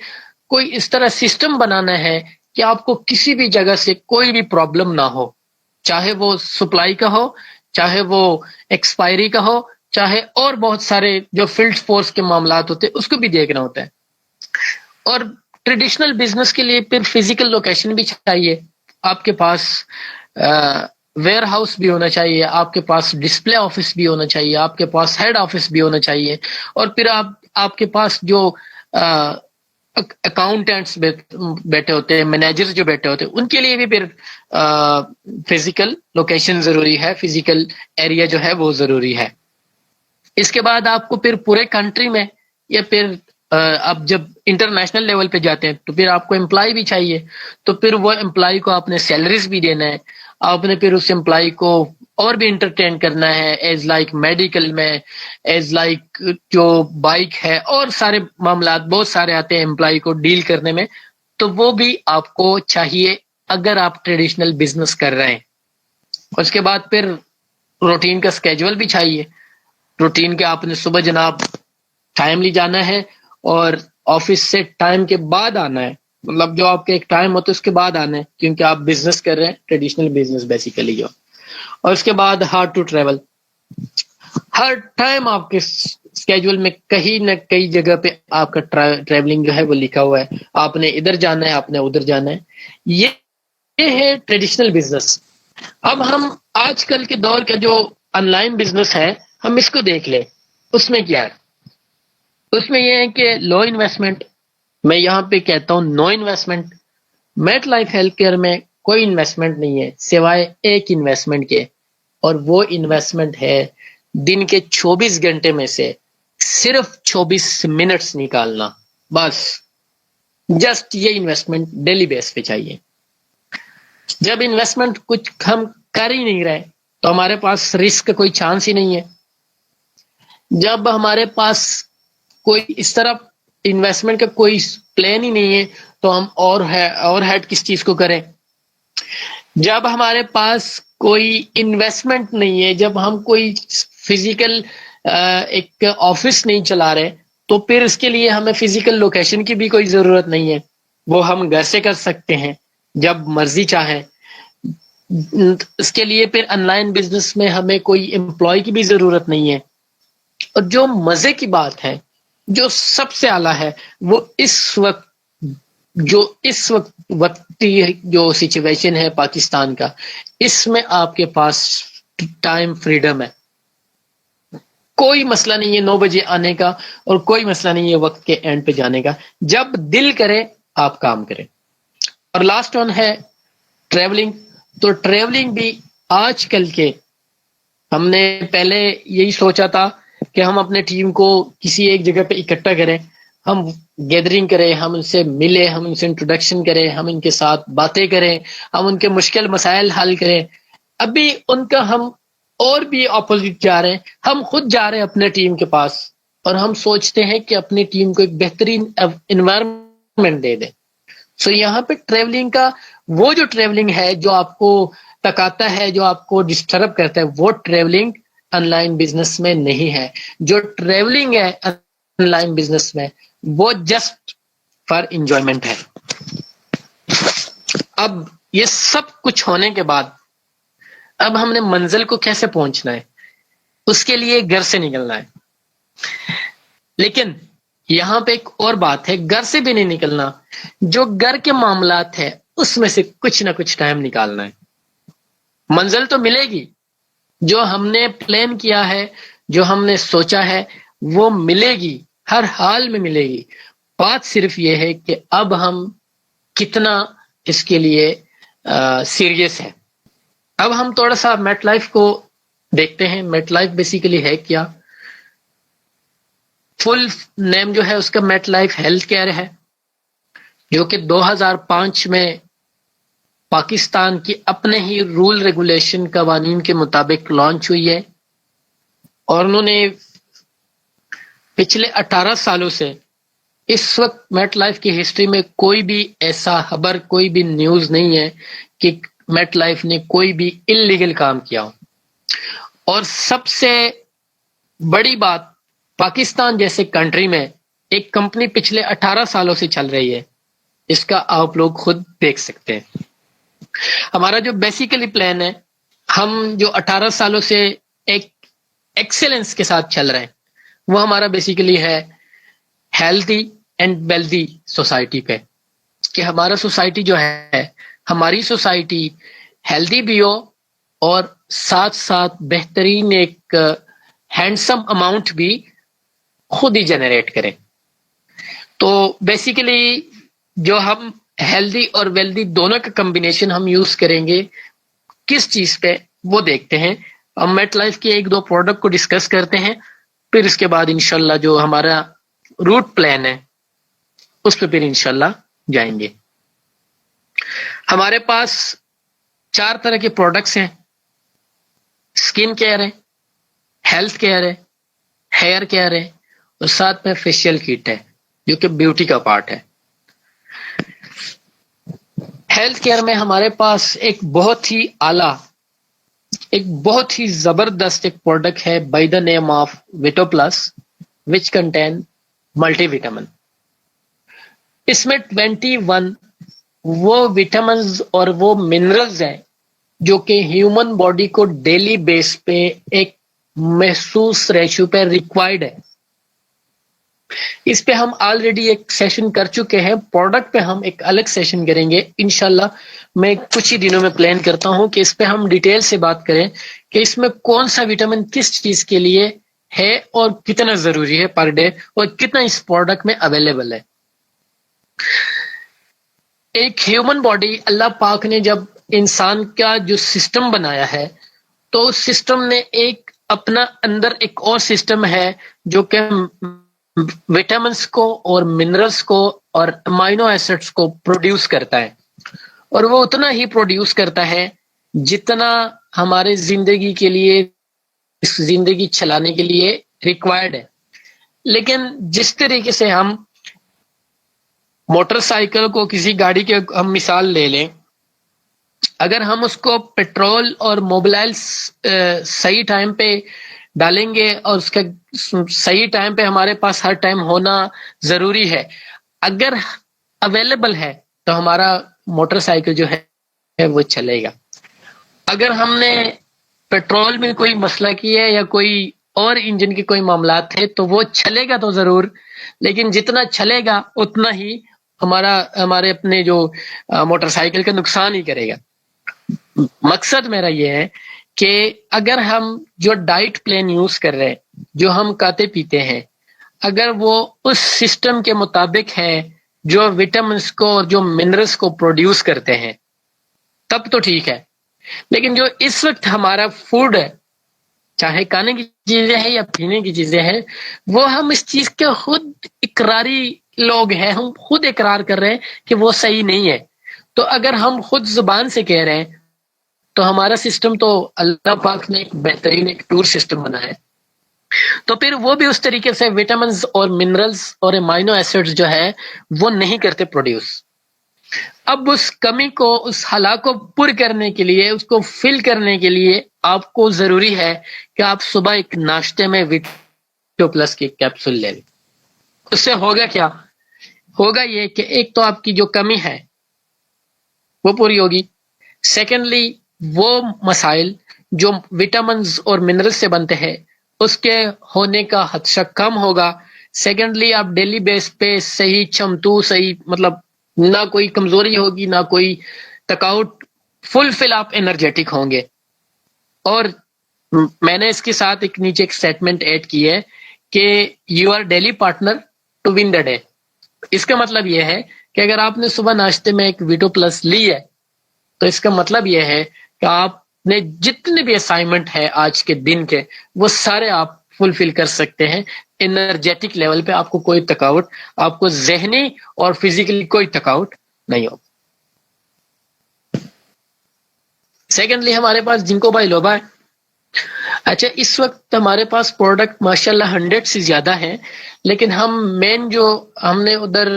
Speaker 2: کوئی اس طرح سسٹم بنانا ہے کہ آپ کو کسی بھی جگہ سے کوئی بھی پرابلم نہ ہو، چاہے وہ سپلائی کا ہو، چاہے وہ ایکسپائری کا ہو، چاہے اور بہت سارے جو فیلڈ فورس کے معاملات ہوتے ہیں اس کو بھی دیکھنا ہوتا ہے۔ اور ٹریڈیشنل بزنس کے لیے پھر فزیکل لوکیشن بھی چاہیے، آپ کے پاس ویئر ہاؤس بھی ہونا چاہیے، آپ کے پاس ڈسپلے آفس بھی ہونا چاہیے، آپ کے پاس ہیڈ آفس بھی ہونا چاہیے، اور پھر آپ کے پاس جو اکاؤنٹنٹس بیٹھے ہوتے ہیں، مینیجر جو بیٹھے ہوتے ہیں، ان کے لیے بھی پھر فزیکل لوکیشن ضروری ہے، فزیکل ایریا جو ہے وہ ضروری ہے۔ اس کے بعد آپ کو پھر پورے کنٹری میں، یا پھر آپ جب انٹرنیشنل لیول پہ جاتے ہیں تو پھر آپ کو امپلائی بھی چاہیے، تو پھر وہ امپلائی کو آپ نے سیلریز بھی دینا ہے، آپ نے پھر اس امپلائی کو اور بھی انٹرٹین کرنا ہے، ایز لائک میڈیکل میں، ایز لائک جو بائک ہے، اور سارے معاملات بہت سارے آتے ہیں امپلائی کو ڈیل کرنے میں، تو وہ بھی آپ کو چاہیے اگر آپ ٹریڈیشنل بزنس کر رہے ہیں۔ اس کے بعد پھر روٹین کا سکیجول بھی چاہیے، روٹین کے آپ نے صبح جناب ٹائملی جانا ہے، اور آفس سے ٹائم کے بعد آنا ہے، مطلب جو آپ کے ایک ٹائم ہوتا ہے اس کے بعد آنا ہے، کیونکہ آپ بزنس کر رہے ہیں، ٹریڈیشنل بزنس بیسیکلی جو۔ اور اس کے بعد ہارڈ ٹو ٹریول، ہر ٹائم آپ کے اسکیجول میں کہیں نہ کئی جگہ پہ آپ کا ٹریولنگ جو ہے وہ لکھا ہوا ہے، آپ نے ادھر جانا ہے، آپ نے ادھر جانا ہے۔ یہ ہے ٹریڈیشنل بزنس۔ اب ہم آج کل کے دور کا جو آن لائن بزنس ہے، ہم اس کو دیکھ لیں، اس میں کیا ہے؟ اس میں یہ ہے کہ لو انویسٹمنٹ، میں یہاں پہ کہتا ہوں no investment. MetLife health care میں کوئی انویسٹمنٹ نہیں ہے سوائے ایک انویسٹمنٹ کے، اور وہ انویسٹمنٹ ہے دن کے 24 گھنٹے میں سے صرف 24 منٹس نکالنا، بس جسٹ یہ انویسٹمنٹ ڈیلی بیس پہ چاہیے۔ جب انویسٹمنٹ کچھ ہم کر ہی نہیں رہے تو ہمارے پاس رسک کا کوئی چانس ہی نہیں ہے۔ جب ہمارے پاس کوئی اس طرح انویسٹمنٹ کا کوئی پلان ہی نہیں ہے تو ہم اور ہیڈ کس چیز کو کریں؟ جب ہمارے پاس کوئی انویسٹمنٹ نہیں ہے، جب ہم کوئی فزیکل ایک آفس نہیں چلا رہے، تو پھر اس کے لیے ہمیں فزیکل لوکیشن کی بھی کوئی ضرورت نہیں ہے، وہ ہم گھر سے کر سکتے ہیں جب مرضی چاہیں۔ اس کے لیے پھر آن لائن بزنس میں ہمیں کوئی امپلائی کی بھی ضرورت نہیں ہے، اور جو مزے کی بات ہے، جو سب سے اعلیٰ ہے، وہ اس وقتی جو سچویشن ہے پاکستان کا، اس میں آپ کے پاس ٹائم فریڈم ہے. کوئی مسئلہ نہیں ہے 9 بجے آنے کا، اور کوئی مسئلہ نہیں ہے وقت کے اینڈ پہ جانے کا. جب دل کرے آپ کام کریں. اور لاسٹ ون ہے ٹریولنگ. تو ٹریولنگ بھی آج کل کے، ہم نے پہلے یہی سوچا تھا کہ ہم اپنے ٹیم کو کسی ایک جگہ پہ اکٹھا کریں، ہم گیدرنگ کریں، ہم ان سے ملیں، ہم ان سے انٹروڈکشن کریں، ہم ان کے ساتھ باتیں کریں، ہم ان کے مشکل مسائل حل کریں. ابھی ان کا ہم اور بھی اپوزٹ جا رہے ہیں. ہم خود جا رہے ہیں اپنے ٹیم کے پاس، اور ہم سوچتے ہیں کہ اپنی ٹیم کو ایک بہترین انوائرمنٹ دے دیں. سو یہاں پہ ٹریولنگ کا، وہ جو ٹریولنگ ہے جو آپ کو تکاتا ہے، جو آپ کو ڈسٹرب کرتا ہے، وہ ٹریولنگ آن لائن بزنس میں نہیں ہے. جو ٹریولنگ ہے آن لائن بزنس میں، وہ جسٹ فار انجوائمنٹ ہے. اب یہ سب کچھ ہونے کے بعد، اب ہم نے منزل کو کیسے پہنچنا ہے، اس کے لیے گھر سے نکلنا ہے. لیکن یہاں پہ ایک اور بات ہے، گھر سے بھی نہیں نکلنا. جو گھر کے معاملات ہے اس میں سے کچھ نہ کچھ ٹائم نکالنا ہے. منزل تو ملے گی، جو ہم نے پلان کیا ہے، جو ہم نے سوچا ہے، وہ ملے گی، ہر حال میں ملے گی. بات صرف یہ ہے کہ اب ہم کتنا اس کے لیے سیریس ہے. اب ہم تھوڑا سا میٹ لائف کو دیکھتے ہیں. میٹ لائف بیسیکلی ہے کیا؟ فل نیم جو ہے اس کا میٹ لائف ہیلتھ کیئر ہے، جو کہ 2005 میں پاکستان کی اپنے ہی رول ریگولیشن قوانین کے مطابق لانچ ہوئی ہے. اور انہوں نے پچھلے 18 سالوں سے، اس وقت میٹ لائف کی ہسٹری میں کوئی بھی ایسا خبر، کوئی بھی نیوز نہیں ہے کہ میٹ لائف نے کوئی بھی انلیگل کام کیا ہو. اور سب سے بڑی بات، پاکستان جیسے کنٹری میں ایک کمپنی پچھلے 18 سالوں سے چل رہی ہے، اس کا آپ لوگ خود دیکھ سکتے ہیں. ہمارا جو بیسیکلی پلان ہے، ہم جو 18 سالوں سے ایک ایکسیلنس کے ساتھ چل رہے ہیں، وہ ہمارا بیسیکلی ہے ہیلتھی اینڈ ویلتھی سوسائٹی پہ. کہ ہمارا سوسائٹی جو ہے، ہماری سوسائٹی ہیلتھی بھی ہو، اور ساتھ ساتھ بہترین ایک ہینڈسم اماؤنٹ بھی خود ہی جنریٹ کریں. تو بیسیکلی جو ہم ہیلدی اور ویلدی دونوں کا کمبینیشن ہم یوز کریں گے کس چیز پہ، وہ دیکھتے ہیں. ہم میٹ لائف کے 1-2 پروڈکٹ کو ڈسکس کرتے ہیں، پھر اس کے بعد انشاءاللہ جو ہمارا روٹ پلان ہے اس پہ پھر انشاءاللہ جائیں گے. ہمارے پاس 4 طرح کے پروڈکٹس ہیں. اسکن کیئر ہے، ہیلتھ کیئر ہے، ہیئر کیئر ہے، اور ساتھ میں فیشیل کٹ ہے جو کہ بیوٹی کا پارٹ ہے. ہیلتھ کیئر میں ہمارے پاس ایک بہت ہی اعلیٰ، ایک بہت ہی زبردست ایک پروڈکٹ ہے by the name of Vito plus, which contain multivitamin. اس میں 21 وہ وٹامنز اور وہ منرلز ہیں جو کہ ہیومن باڈی کو ڈیلی بیس پہ ایک محسوس ریشو پہ ریکوائرڈ ہے. اس پہ ہم آلریڈی ایک سیشن کر چکے ہیں. پروڈکٹ پہ ہم ایک الگ سیشن کریں گے انشاءاللہ. میں کچھ ہی دنوں میں پلان کرتا ہوں کہ اس پہ ہم ڈیٹیل سے بات کریں کہ اس میں کون سا وٹامن کس چیز کے لیے ہے اور کتنا ضروری ہے پر ڈے، اور کتنا اس پروڈکٹ میں اویلیبل ہے. ایک ہیومن باڈی، اللہ پاک نے جب انسان کا جو سسٹم بنایا ہے، تو اس سسٹم نے ایک اپنا اندر ایک اور سسٹم ہے جو کہ وٹامنس کو اور منرلز کو اور امائنو ایسڈز کو پروڈیوس کرتا ہے. اور وہ اتنا ہی پروڈیوس کرتا ہے جتنا ہمارے زندگی کے لیے، اس زندگی چلانے کے لیے ریکوائرڈ ہے. لیکن جس طریقے سے ہم موٹر سائیکل کو، کسی گاڑی کے ہم مثال لے لیں، اگر ہم اس کو پیٹرول اور موبلائل صحیح ٹائم پہ ڈالیں گے، اور اس کا صحیح ٹائم پہ ہمارے پاس ہر ٹائم ہونا ضروری ہے، اگر اویلیبل ہے تو ہمارا موٹر سائیکل جو ہے وہ چلے گا. اگر ہم نے پیٹرول میں کوئی مسئلہ کیا ہے یا کوئی اور انجن کے کوئی معاملات تھے تو وہ چلے گا تو ضرور، لیکن جتنا چلے گا اتنا ہی ہمارے اپنے جو موٹر سائیکل کا نقصان ہی کرے گا۔ مقصد میرا یہ ہے کہ اگر ہم جو ڈائٹ پلان یوز کر رہے ہیں، جو ہم کھاتے پیتے ہیں، اگر وہ اس سسٹم کے مطابق ہے جو وٹامنس کو اور جو منرلس کو پروڈیوس کرتے ہیں، تب تو ٹھیک ہے۔ لیکن جو اس وقت ہمارا فوڈ ہے، چاہے کھانے کی چیزیں ہیں یا پینے کی چیزیں ہیں، وہ ہم اس چیز کے خود اقراری لوگ ہیں، ہم خود اقرار کر رہے ہیں کہ وہ صحیح نہیں ہے۔ تو اگر ہم خود زبان سے کہہ رہے ہیں تو ہمارا سسٹم تو اللہ پاک نے ایک بہترین ایک ٹور سسٹم بنا ہے، تو پھر وہ بھی اس طریقے سے وٹامنز اور منرلز اور امائنو ایسڈز جو ہے وہ نہیں کرتے پروڈیوس۔ اب اس کمی کو، اس خلا کو پر کرنے کے لیے، اس کو فل کرنے کے لیے آپ کو ضروری ہے کہ آپ صبح ایک ناشتے میں وٹو پلس کی کیپسول لے لیں۔ اس سے ہوگا کیا؟ ہوگا یہ کہ ایک تو آپ کی جو کمی ہے وہ پوری ہوگی، سیکنڈلی وہ مسائل جو وٹامنز اور منرلز سے بنتے ہیں اس کے ہونے کا خدشہ کم ہوگا، سیکنڈلی آپ ڈیلی بیس پہ صحیح چمتو، صحیح مطلب نہ کوئی کمزوری ہوگی نہ کوئی تھکاوٹ، فل آپ انرجیٹک ہوں گے۔ اور میں نے اس کے ساتھ ایک نیچے ایک اسٹیٹمنٹ ایڈ کی ہے کہ you are daily partner to win the day. اس کا مطلب یہ ہے کہ اگر آپ نے صبح ناشتے میں ایک ویٹو پلس لی ہے تو اس کا مطلب یہ ہے کہ آپ نے جتنے بھی اسائنمنٹ ہے آج کے دن کے وہ سارے آپ فلفل کر سکتے ہیں۔ انرجیٹک لیول پہ آپ کو کوئی تھکاوٹ، آپ کو ذہنی اور فزیکلی کوئی تھکاوٹ نہیں ہو۔ سیکنڈلی ہمارے پاس جنکو بائلوبا ہے۔ اچھا، اس وقت ہمارے پاس پروڈکٹ ماشاءاللہ 100 سے زیادہ ہیں، لیکن ہم مین جو ہم نے ادھر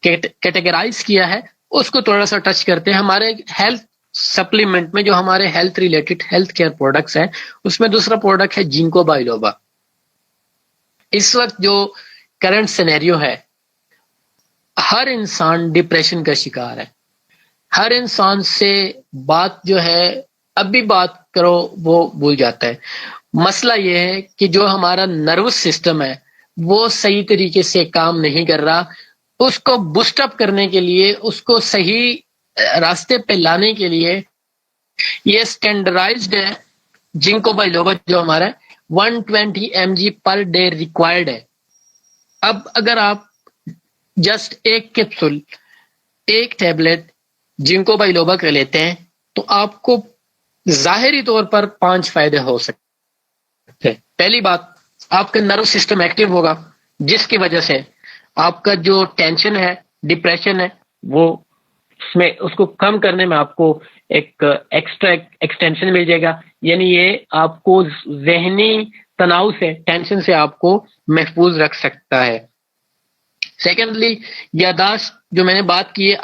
Speaker 2: کیٹیگرائز کیا ہے اس کو تھوڑا سا ٹچ کرتے ہیں۔ ہمارے ہیلتھ سپلیمنٹ میں جو ہمارے health related health care products ہیں اس میں دوسرا پروڈکٹ ہے جنکو بائلوبا۔ اس وقت جو کرنٹ سینیریو ہے، ہر انسان ڈپریشن کا شکار ہے، ہر انسان سے بات جو ہے اب بھی بات کرو وہ بھول جاتا ہے۔ مسئلہ یہ ہے کہ جو ہمارا نروس سسٹم ہے وہ صحیح طریقے سے کام نہیں کر رہا۔ اس کو بوسٹ اپ کرنے کے لیے، اس کو صحیح راستے پہ لانے کے لیے یہ سٹینڈرڈائزڈ ہے جنکو بائلوبا جو ہمارا 120 mg پر ڈے ریکوائرڈ ہے۔ اب اگر آپ جسٹ ایک کیپسول، ایک ٹیبلٹ جنکو بائلوبا کا لیتے ہیں تو آپ کو ظاہری طور پر 5 فائدے ہو سکتے ہیں۔ پہلی بات، آپ کا نروس سسٹم ایکٹیو ہوگا جس کی وجہ سے آپ کا جو ٹینشن ہے، ڈپریشن ہے، وہ اس کو کم کرنے میں آپ کو ایک ایکسٹرا ایکسٹینشن مل جائے گا، یعنی یہ آپ کو ذہنی تناؤ سے، ٹینشن سے آپ کو محفوظ رکھ سکتا ہے۔ سیکنڈلی، یاداشت جو میں نے بات کی ہے،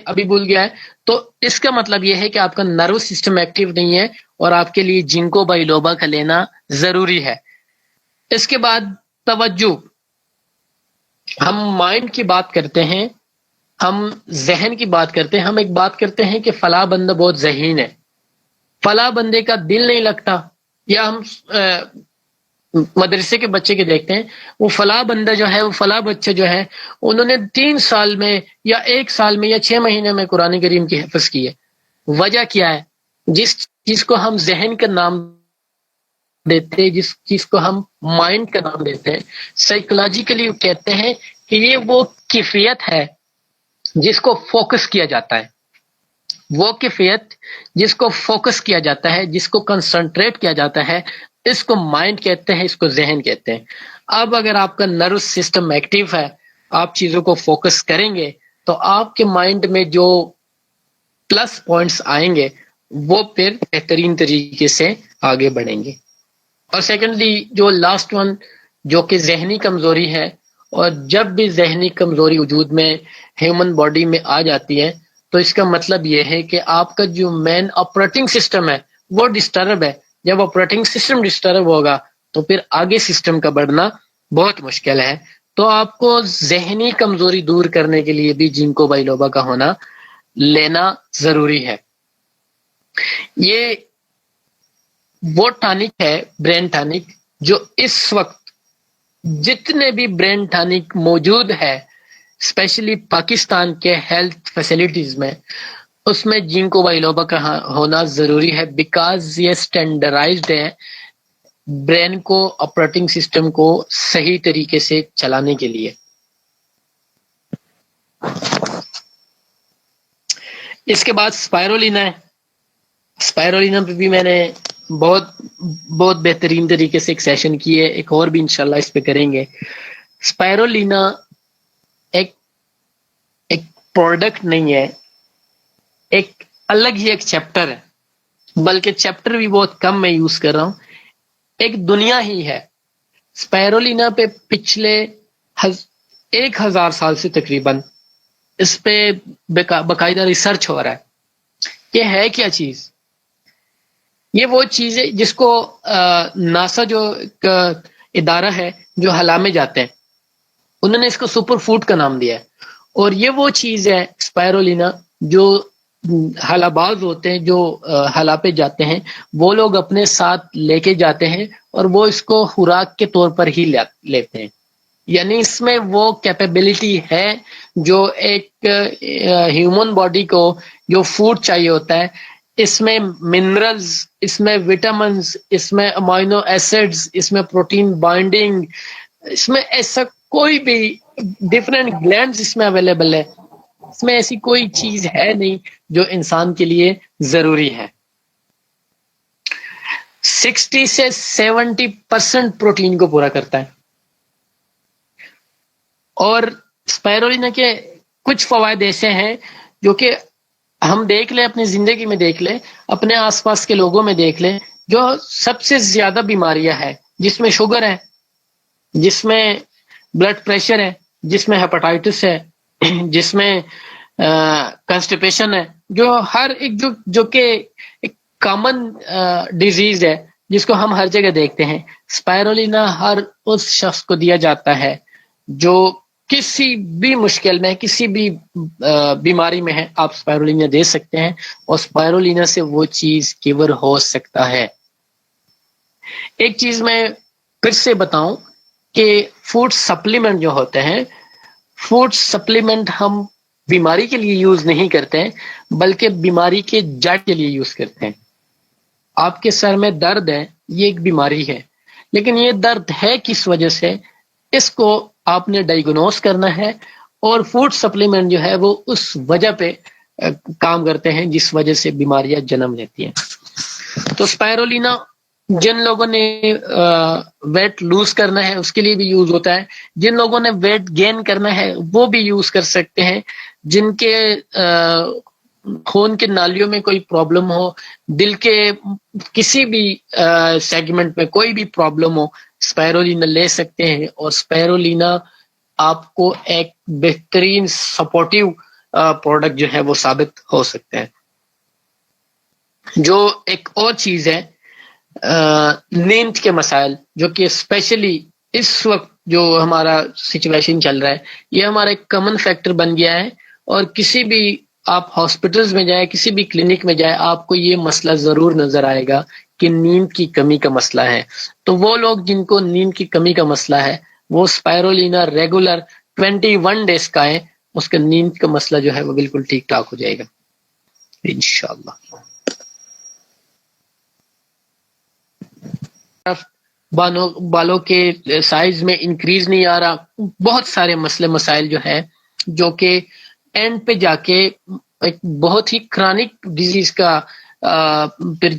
Speaker 2: ابھی بھول گیا ہے، تو اس کا مطلب یہ ہے کہ آپ کا نروس سسٹم ایکٹیو نہیں ہے اور آپ کے لیے جنکو بائلوبا کا لینا ضروری ہے۔ اس کے بعد توجہ، ہم مائنڈ کی بات کرتے ہیں، ہم ذہن کی بات کرتے ہیں، ہم ایک بات کرتے ہیں کہ فلاں بندہ بہت ذہین ہے، فلاں بندے کا دل نہیں لگتا، یا ہم مدرسے کے بچے کے دیکھتے ہیں، وہ فلاں بندہ جو ہے، وہ فلاں بچہ جو ہے، انہوں نے 3 سال میں یا 1 سال میں یا 6 مہینے میں قرآن کریم کی حفظ کی ہے۔ وجہ کیا ہے؟ جس چیز کو ہم ذہن کا نام دیتے ہیں، جس چیز کو ہم مائنڈ کا نام دیتے ہیں، سائیکولوجیکلی کہتے ہیں کہ یہ وہ کیفیت ہے جس کو فوکس کیا جاتا ہے، وہ کیفیت جس کو فوکس کیا جاتا ہے، جس کو کنسنٹریٹ کیا جاتا ہے، اس کو مائنڈ کہتے ہیں، اس کو ذہن کہتے ہیں۔ اب اگر آپ کا نروس سسٹم ایکٹیو ہے، آپ چیزوں کو فوکس کریں گے تو آپ کے مائنڈ میں جو پلس پوائنٹس آئیں گے وہ پھر بہترین طریقے سے آگے بڑھیں گے۔ اور سیکنڈلی جو لاسٹ ون، جو کہ ذہنی کمزوری ہے، اور جب بھی ذہنی کمزوری وجود میں ہیومن باڈی میں آ جاتی ہے تو اس کا مطلب یہ ہے کہ آپ کا جو مین آپریٹنگ سسٹم ہے وہ ڈسٹرب ہے۔ جب آپریٹنگ سسٹم ڈسٹرب ہوگا تو پھر آگے سسٹم کا بڑھنا بہت مشکل ہے۔ تو آپ کو ذہنی کمزوری دور کرنے کے لیے بھی جنکو بائلوبا کا ہونا لینا ضروری ہے۔ یہ وہ ٹانک ہے برین ٹانک جو اس وقت جتنے بھی برین ٹانک موجود ہے اسپیشلی پاکستان کے ہیلتھ فیسلٹیز میں، اس میں جینکو بائلوبا کا ہونا ضروری ہے، بیکاز یہ اسٹینڈرڈائزڈ ہے برین کو، آپریٹنگ سسٹم کو صحیح طریقے سے چلانے کے لیے۔ اس کے بعد اسپائرولینا ہے۔ اسپائرولینا پہ بھی میں نے بہت بہت بہترین طریقے سے ایک سیشن کی ہے، ایک اور بھی انشاءاللہ اس پہ کریں گے۔ اسپائرولینا ایک پروڈکٹ نہیں ہے، ایک الگ ہی ایک چیپٹر ہے، بلکہ چیپٹر بھی بہت کم میں یوز کر رہا ہوں، ایک دنیا ہی ہے۔ اسپائرولینا پہ پچھلے 1000 سال سے تقریباً اس پہ باقاعدہ ریسرچ ہو رہا ہے۔ یہ ہے کیا چیز؟ یہ وہ چیز ہے جس کو ناسا جو ایک ادارہ ہے جو خلا میں جاتے ہیں، انہوں نے اس کو سپر فوڈ کا نام دیا ہے، اور یہ وہ چیز ہے اسپائرولینا جو خلا باز ہوتے ہیں، جو خلا پہ جاتے ہیں، وہ لوگ اپنے ساتھ لے کے جاتے ہیں اور وہ اس کو خوراک کے طور پر ہی لیتے ہیں۔ یعنی اس میں وہ کیپیبلٹی ہے جو ایک ہیومن باڈی کو جو فوڈ چاہیے ہوتا ہے، اس میں منرلز، اس میں وٹامنز، اس میں امائنو ایسڈز، اس میں پروٹین بائنڈنگ، اس میں ایسا کوئی بھی ڈفرینٹ گلینڈز اس میں اویلیبل ہے، اس میں ایسی کوئی چیز ہے نہیں جو انسان کے لیے ضروری ہے۔ 60 سے 70% پروٹین کو پورا کرتا ہے۔ اور اسپائرولینا کے کچھ فوائد ایسے ہیں جو کہ ہم دیکھ لیں، اپنی زندگی میں دیکھ لیں، اپنے آس پاس کے لوگوں میں دیکھ لیں، جو سب سے زیادہ بیماریاں ہیں، جس میں شوگر ہے، جس میں بلڈ پریشر ہے، جس میں ہیپاٹائٹس ہے، جس میں کنسٹیپیشن ہے، جو ہر ایک جو کہ ایک کامن ڈیزیز ہے جس کو ہم ہر جگہ دیکھتے ہیں، اسپائرولینا ہر اس شخص کو دیا جاتا ہے جو کسی بھی مشکل میں، کسی بھی بیماری میں ہے، آپ اسپائرولینا دے سکتے ہیں اور اسپائرولینا سے وہ چیز کیور ہو سکتا ہے۔ ایک چیز میں پھر سے بتاؤں کہ فوڈ سپلیمنٹ جو ہوتے ہیں، فوڈ سپلیمنٹ ہم بیماری کے لیے یوز نہیں کرتے ہیں، بلکہ بیماری کے جڑ کے لیے یوز کرتے ہیں۔ آپ کے سر میں درد ہے، یہ ایک بیماری ہے، لیکن یہ درد ہے کس وجہ سے، اس کو آپ نے ڈائیگنوز کرنا ہے، اور فوڈ سپلیمنٹ جو ہے وہ اس وجہ پہ کام کرتے ہیں جس وجہ سے بیماریاں جنم لیتی ہیں۔ تو اسپائرولینا جن لوگوں نے ویٹ لوز کرنا ہے اس کے لیے بھی یوز ہوتا ہے، جن لوگوں نے ویٹ گین کرنا ہے وہ بھی یوز کر سکتے ہیں، جن کے خون کے نالیوں میں کوئی پرابلم ہو، دل کے کسی بھی سیگمنٹ میں کوئی بھی پرابلم ہو، اسپائرولینا لے سکتے ہیں، اور اسپائرولینا آپ کو ایک بہترین سپورٹیو پروڈکٹ جو ہے وہ ثابت ہو سکتے ہیں۔ جو ایک اور چیز ہے، نیند کے مسائل، جو کہ اسپیشلی اس وقت جو ہمارا سچویشن چل رہا ہے، یہ ہمارا ایک کامن فیکٹر بن گیا ہے، اور کسی بھی آپ ہاسپٹلز میں جائیں، کسی بھی کلینک میں جائیں، آپ کو یہ مسئلہ ضرور نظر آئے گا کہ نیند کی کمی کا مسئلہ ہے۔ تو وہ لوگ جن کو نیند کی کمی کا مسئلہ ہے، وہ اسپائرولینا ریگولر 21 ڈیز کا ہے، اس کا نیند کا مسئلہ جو ہے وہ بالکل ٹھیک ٹھاک ہو جائے گا انشاءاللہ۔ بالوں کے سائز میں انکریز نہیں آ رہا، بہت سارے مسئلے مسائل جو ہے جو کہ اینڈ پہ جا کے ایک بہت ہی کرانک ڈیزیز کا پھر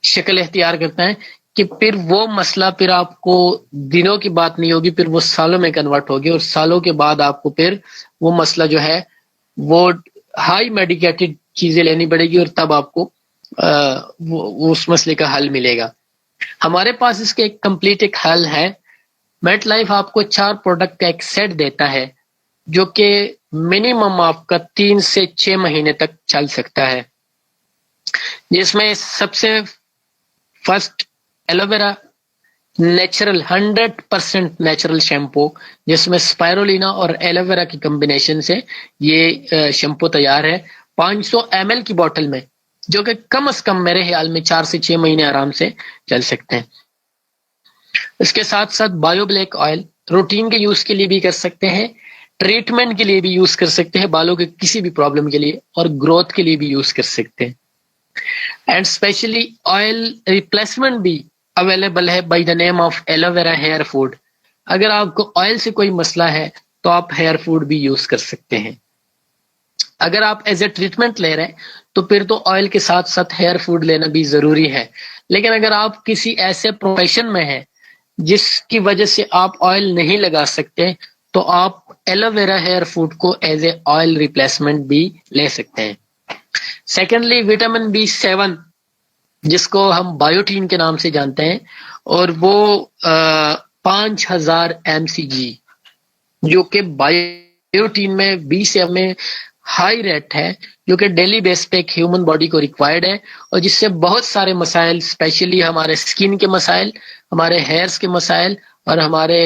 Speaker 2: شکل اختیار کرتا ہے، کہ پھر وہ مسئلہ پھر آپ کو دنوں کی بات نہیں ہوگی، پھر وہ سالوں میں کنورٹ ہوگی، اور سالوں کے بعد آپ کو پھر وہ مسئلہ جو ہے وہ ہائی میڈیکیٹڈ چیزیں لینی پڑے گی، اور تب آپ کو اس مسئلے کا حل ملے گا۔ ہمارے پاس اس کے ایک کمپلیٹ ایک حل ہے۔ میٹ لائف آپ کو 4 پروڈکٹ کا ایک سیٹ دیتا ہے جو کہ منیمم آپ کا 3 سے 6 مہینے تک چل سکتا ہے، جس میں سب سے first aloe vera natural 100% natural shampoo, جس میں اسپائرولینا اور ایلو ویرا کی کمبینیشن سے یہ شیمپو تیار ہے۔ 500 ml کی بوٹل میں جو کہ کم از کم میرے خیال میں 4 سے 6 مہینے آرام سے چل سکتے ہیں۔ اس کے ساتھ ساتھ بایو بلیک آئل روٹین کے یوز کے لیے بھی کر سکتے ہیں، ٹریٹمنٹ کے لیے بھی یوز کر سکتے ہیں، بالوں کے کسی بھی پرابلم کے لیے، اور گروتھ کے لیے بھی یوز کر سکتے ہیں۔ اینڈ اسپیشلی آئل ریپلیسمنٹ بھی اویلیبل ہے by the name of aloe vera hair food. اگر آپ کو آئل سے کوئی مسئلہ ہے تو آپ ہیئر فوڈ بھی یوز کر سکتے ہیں۔ اگر آپ ایز اے ٹریٹمنٹ لے رہے ہیں تو پھر تو آئل کے ساتھ ساتھ ہیئر فوڈ لینا بھی ضروری ہے، لیکن اگر آپ کسی ایسے پروفیشن میں ہیں جس کی وجہ سے آپ آئل نہیں لگا سکتے تو آپ ایلو ویرا ہیئر فوڈ کو ایز اے آئل ریپلیسمنٹ بھی لے سکتے ہیں۔ سیکنڈلی وٹامن B7 جس کو ہم بایوٹین کے نام سے جانتے ہیں، اور وہ 5000 mcg، جو کہ بایوٹین میں B7 میں ہائی ریٹ ہے، جو کہ ڈیلی بیس پہ ایک ہیومن باڈی کو ریکوائرڈ ہے، اور جس سے بہت سارے مسائل، اسپیشلی ہمارے اسکن کے مسائل، ہمارے ہیئرس کے مسائل، اور ہمارے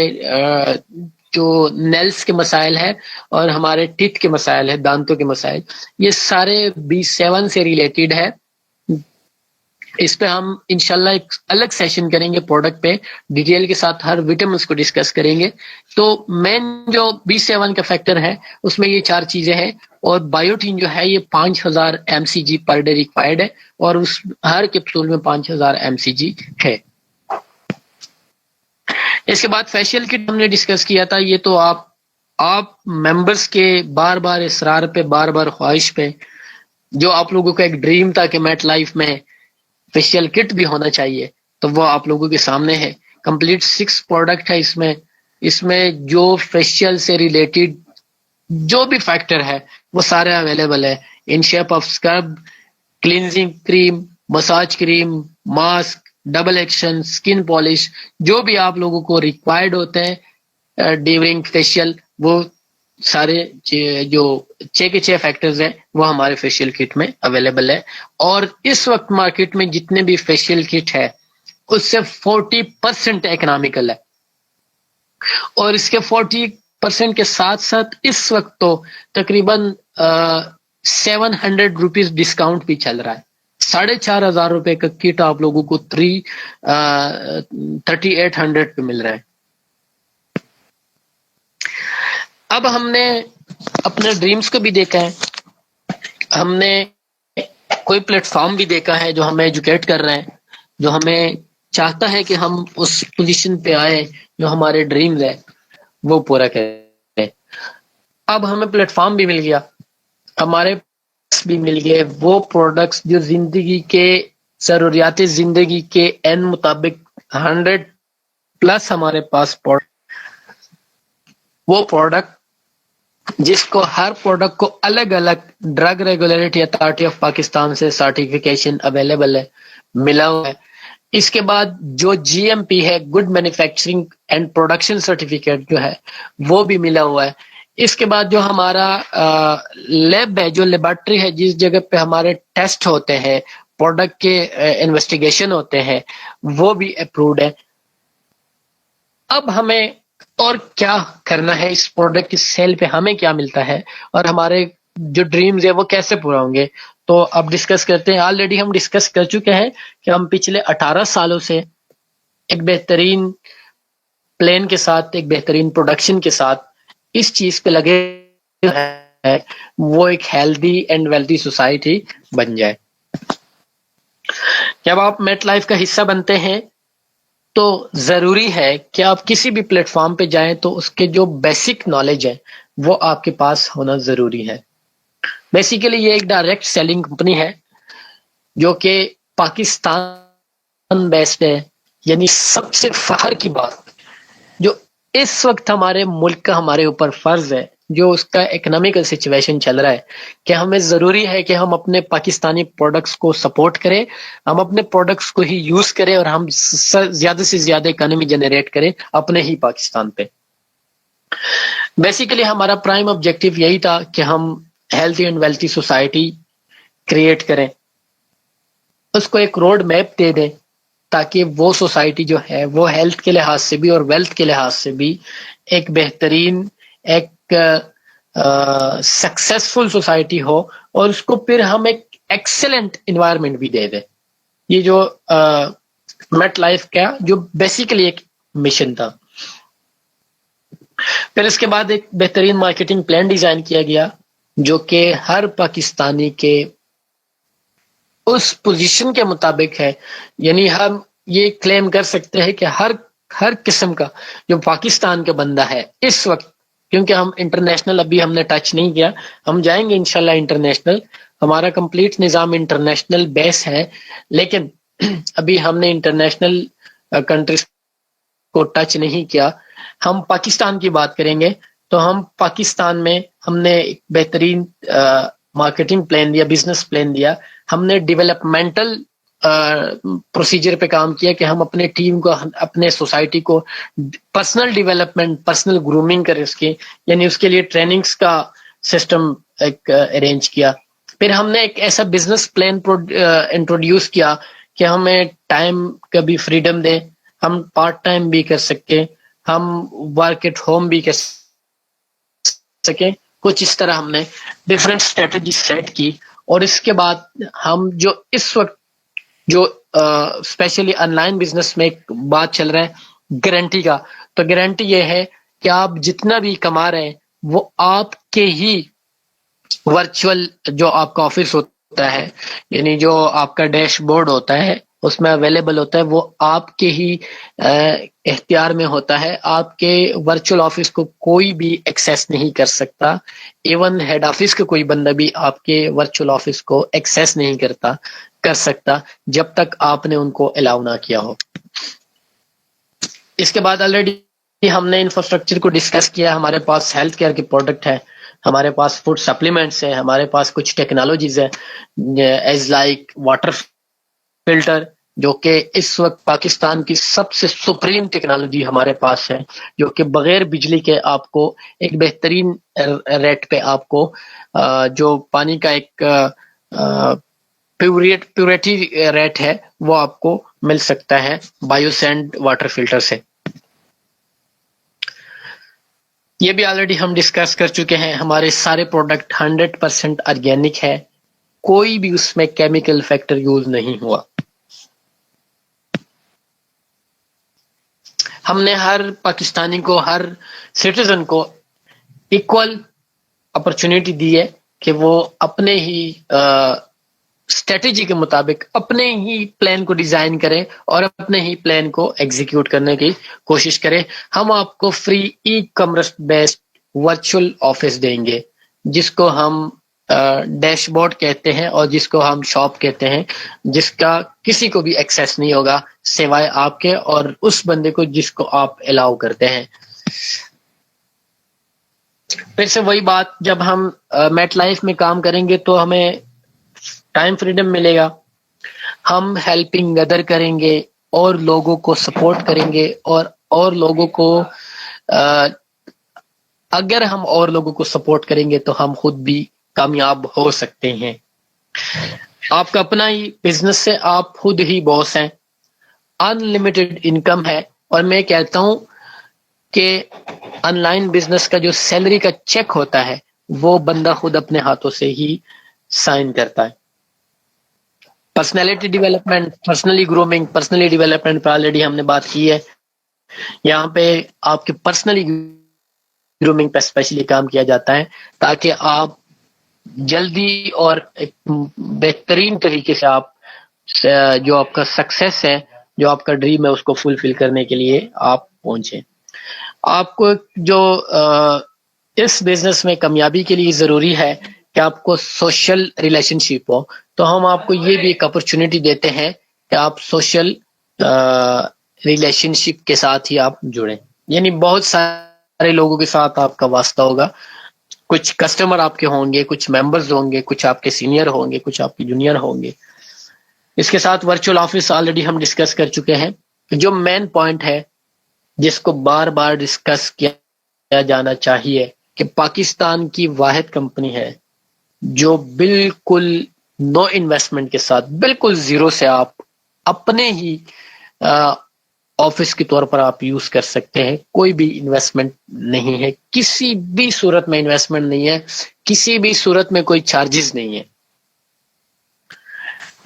Speaker 2: جو نیلس کے مسائل ہے، اور ہمارے ٹیتھ کے مسائل ہے، دانتوں کے مسائل، یہ سارے B7 سے ریلیٹڈ ہے۔ اس پہ ہم انشاءاللہ ایک الگ سیشن کریں گے، پروڈکٹ پہ ڈیٹیل کے ساتھ ہر وٹامنس کو ڈسکس کریں گے۔ تو مین جو B7 کا فیکٹر ہے اس میں یہ 4 چیزیں ہیں، اور بایوٹین جو ہے یہ 5000 mcg پر ڈے ریکوائرڈ ہے، اور اس ہر کیپسول میں 5000 mcg ہے۔ اس کے بعد فیشیل کٹ ہم نے ڈسکس کیا تھا، یہ تو آپ ممبرس کے بار بار اصرار پہ، بار بار خواہش پہ، جو آپ لوگوں کا ایک ڈریم تھا کہ میٹ لائف میں فیشیل کٹ بھی ہونا چاہیے، تو وہ آپ لوگوں کے سامنے ہے۔ کمپلیٹ 6 پروڈکٹ ہے اس میں جو فیشیل سے ریلیٹڈ جو بھی فیکٹر ہے وہ سارے اویلیبل ہے، in shape of scrub, cleansing cream, massage cream, mask, double action, skin polish, جو بھی آپ لوگوں کو ریکوائرڈ ہوتے ہیں ڈیورنگ فیشیل، وہ سارے جو 6 کے 6 فیکٹرز ہیں وہ ہمارے فیشیل کٹ میں اویلیبل ہے۔ اور اس وقت مارکیٹ میں جتنے بھی فیشیل کٹ ہے اس سے 40% اکنامیکل ہے، اور اس کے 40% کے ساتھ ساتھ اس وقت تو تقریباً 700 روپیز ڈسکاؤنٹ بھی چل رہا ہے۔ 4500 روپے کا کٹ آپ لوگوں کو 3800 پہ مل رہا ہے۔ اب ہم نے اپنے ڈریمز کو بھی دیکھا ہے، ہم نے کوئی پلیٹ فارم بھی دیکھا ہے جو ہمیں ایجوکیٹ کر رہے ہیں، جو ہمیں چاہتا ہے کہ ہم اس پوزیشن پہ آئے جو ہمارے ڈریمز ہے وہ پورا کریں۔ اب ہمیں پلیٹ فارم بھی مل گیا، ہمارے پاس بھی مل گئے وہ پروڈکٹس جو زندگی کے ضروریات زندگی کے این مطابق 100+ ہمارے پاس وہ پروڈکٹ جس کو ہر پروڈکٹ کو الگ الگ drug regulatory authority of Pakistan سے سرٹیفیکیشن اویلیبل ہے، ملا ہوا ہے۔ اس کے بعد جو GMP ہے، good manufacturing and production certificate جو ہے وہ بھی ملا ہوا ہے۔ اس کے بعد جو ہمارا لیب ہے، جو لیبارٹری ہے، جس جگہ پہ ہمارے ٹیسٹ ہوتے ہیں، پروڈکٹ کے انویسٹیگیشن ہوتے ہیں، وہ بھی اپروڈ ہے۔ اب ہمیں اور کیا کرنا ہے، اس پروڈکٹ کی سیل پہ ہمیں کیا ملتا ہے، اور ہمارے جو ڈریمز ہیں وہ کیسے پورا ہوں گے، تو اب ڈسکس کرتے ہیں۔ آلریڈی ہم ڈسکس کر چکے ہیں کہ ہم پچھلے 18 سالوں سے ایک بہترین پلان کے ساتھ، ایک بہترین پروڈکشن کے ساتھ اس چیز پہ لگے ہیں، وہ ایک ہیلدی اینڈ ویلتھی سوسائٹی بن جائے۔ جب آپ میٹ لائف کا حصہ بنتے ہیں تو ضروری ہے کہ آپ کسی بھی پلیٹ فارم پہ جائیں تو اس کے جو بیسک نالج ہے وہ آپ کے پاس ہونا ضروری ہے۔ بیسیکلی یہ ایک ڈائریکٹ سیلنگ کمپنی ہے جو کہ پاکستان بیسڈ ہے، یعنی سب سے فخر کی بات جو اس وقت ہمارے ملک کا ہمارے اوپر فرض ہے، جو اس کا اکنامیکل سچویشن چل رہا ہے، کہ ہمیں ضروری ہے کہ ہم اپنے پاکستانی پروڈکٹس کو سپورٹ کریں، ہم اپنے پروڈکٹس کو ہی یوز کریں، اور ہم زیادہ سے زیادہ اکانومی جنریٹ کریں اپنے ہی پاکستان پہ۔ بیسیکلی ہمارا پرائم آبجیکٹیو یہی تھا کہ ہم healthy and wealthy society create کریں، اس کو ایک روڈ میپ دے دیں تاکہ وہ سوسائٹی جو ہے وہ ہیلتھ کے لحاظ سے بھی اور ویلتھ کے لحاظ سے بھی ایک بہترین، ایک سکسیسفل سوسائٹی ہو، اور اس کو پھر ہم ایک ایکسلنٹ انوائرمنٹ بھی دے دے. یہ جو میٹ لائف کا جو بیسیکلی ایک مشن تھا. پھر اس کے بعد ایک بہترین مارکیٹنگ پلان ڈیزائن کیا گیا جو کہ ہر پاکستانی کے اس پوزیشن کے مطابق ہے. یعنی ہم یہ کلیم کر سکتے ہیں کہ ہر قسم کا جو پاکستان کا بندہ ہے اس وقت، کیونکہ ہم انٹرنیشنل ابھی ہم نے ٹچ نہیں کیا، ہم جائیں گے انشاءاللہ انٹرنیشنل. ہمارا کمپلیٹ نظام انٹرنیشنل بیس ہے، لیکن ابھی ہم نے انٹرنیشنل کنٹریز کو ٹچ نہیں کیا. ہم پاکستان کی بات کریں گے تو ہم پاکستان میں ہم نے ایک بہترین مارکیٹنگ پلان دیا، بزنس پلان دیا. ہم نے ڈیولپمنٹل پروسیجر پہ کام کیا کہ ہم اپنے ٹیم کو، اپنے سوسائٹی کو پرسنل ڈیولپمنٹ، پرسنل گرومنگ کرے اس کی، یعنی اس کے لیے ٹریننگز کا سسٹم ایک ارینج کیا. پھر ہم نے ایک ایسا بزنس پلان انٹروڈیوس کیا کہ ہمیں ٹائم کا بھی فریڈم دے، ہم پارٹ ٹائم بھی کر سکیں، ہم ورک ایٹ ہوم بھی کر سکیں. کچھ اس طرح ہم نے ڈفرینٹ اسٹریٹجی سیٹ کی. اور اس کے بعد ہم جو اس وقت جو اسپیشلی آن لائن بزنس میں ایک بات چل رہا ہے گارنٹی کا، تو گارنٹی یہ ہے کہ آپ جتنا بھی کما رہے ہیں وہ آپ کے ہی ورچوئل جو آپ کا آفس ہوتا ہے، یعنی جو آپ کا ڈیش بورڈ ہوتا ہے اس میں اویلیبل ہوتا ہے، وہ آپ کے ہی اختیار میں ہوتا ہے. آپ کے ورچوئل آفس کو کوئی بھی ایکسیس نہیں کر سکتا. ایون ہیڈ آفس کا کوئی بندہ بھی آپ کے ورچوئل آفس کو ایکسیس نہیں کر سکتا جب تک آپ نے ان کو الاؤ نہ کیا ہو. اس کے بعد آلریڈی ہم نے انفراسٹرکچر کو ڈسکس کیا. ہمارے پاس ہیلتھ کیئر کے پروڈکٹ ہے، ہمارے پاس فوڈ سپلیمنٹس ہیں، ہمارے پاس کچھ ٹیکنالوجیز ہیں ایز لائک واٹر فلٹر، جو کہ اس وقت پاکستان کی سب سے سپریم ٹیکنالوجی ہمارے پاس ہے، جو کہ بغیر بجلی کے آپ کو ایک بہترین ریٹ پہ آپ کو جو پانی کا ایک پیوریٹی ریٹ ہے وہ آپ کو مل سکتا ہے بایو سینڈ واٹر فلٹر سے. یہ بھی آلریڈی ہم ڈسکس کر چکے ہیں. ہمارے سارے پروڈکٹ 100% آرگینک ہے، کوئی بھی اس میں کیمیکل فیکٹر یوز نہیں ہوا. ہم نے ہر پاکستانی کو، ہر سٹیزن کو ایکول اپرچونٹی دی ہے کہ وہ اپنے ہی اسٹریٹجی کے مطابق اپنے ہی پلان کو ڈیزائن کرے اور اپنے ہی پلان کو ایگزیکیوٹ کرنے کی کوشش کرے. ہم آپ کو free e commerce based virtual office دیں گے جس کو ہم ڈیش بورڈ کہتے ہیں اور جس کو ہم شاپ کہتے ہیں، جس کا کسی کو بھی ایکسیس نہیں ہوگا سوائے آپ کے اور اس بندے کو جس کو آپ الاؤ کرتے ہیں. پھر سے وہی بات، جب ہم میٹ لائف میں کام کریں گے تو ہمیں ٹائم فریڈم ملے گا، ہم ہیلپنگ ادر کریں گے اور لوگوں کو سپورٹ کریں گے اور لوگوں کو اگر ہم اور لوگوں کو سپورٹ کریں گے تو ہم خود بھی کامیاب ہو سکتے ہیں. آپ کا اپنا ہی بزنس ہے، آپ خود ہی باس ہیں، ان لمیٹڈ انکم ہے. اور میں کہتا ہوں کہ آن لائن بزنس کا جو سیلری کا چیک ہوتا ہے وہ بندہ خود اپنے ہاتھوں سے ہی سائن کرتا ہے. Personality development, personally grooming, personally development پر آلریڈی ہم نے بات کی ہے. یہاں پہ آپ کے پرسنلی گرومنگ پہ اسپیشلی کام کیا جاتا ہے تاکہ آپ جلدی اور ایک بہترین طریقے سے آپ جو آپ کا سکسیس ہے، جو آپ کا ڈریم ہے، اس کو فلفل کرنے کے لیے آپ پہنچیں. آپ کو جو اس بزنس میں کامیابی کے لیے ضروری ہے کہ آپ کو سوشل ریلیشن شپ ہو، تو ہم آپ کو یہ بھی ایک اپرچونٹی دیتے ہیں کہ آپ سوشل ریلیشن شپ کے ساتھ ہی آپ جڑیں. یعنی بہت سارے لوگوں کے ساتھ آپ کا واسطہ ہوگا، کچھ کسٹمر آپ کے ہوں گے، کچھ ممبرز ہوں گے، کچھ آپ کے سینئر ہوں گے، کچھ آپ کے جونیئر ہوں گے. اس کے ساتھ ورچوئل آفس آلریڈی ہم ڈسکس کر چکے ہیں. جو مین پوائنٹ ہے جس کو بار بار ڈسکس کیا جانا چاہیے کہ پاکستان کی واحد کمپنی ہے جو بالکل نو انویسٹمنٹ کے ساتھ، بالکل زیرو سے آپ اپنے ہی آفس کے طور پر آپ یوز کر سکتے ہیں. کوئی بھی انویسٹمنٹ نہیں ہے، کسی بھی صورت میں انویسٹمنٹ نہیں ہے، کسی بھی صورت میں کوئی چارجز نہیں ہے.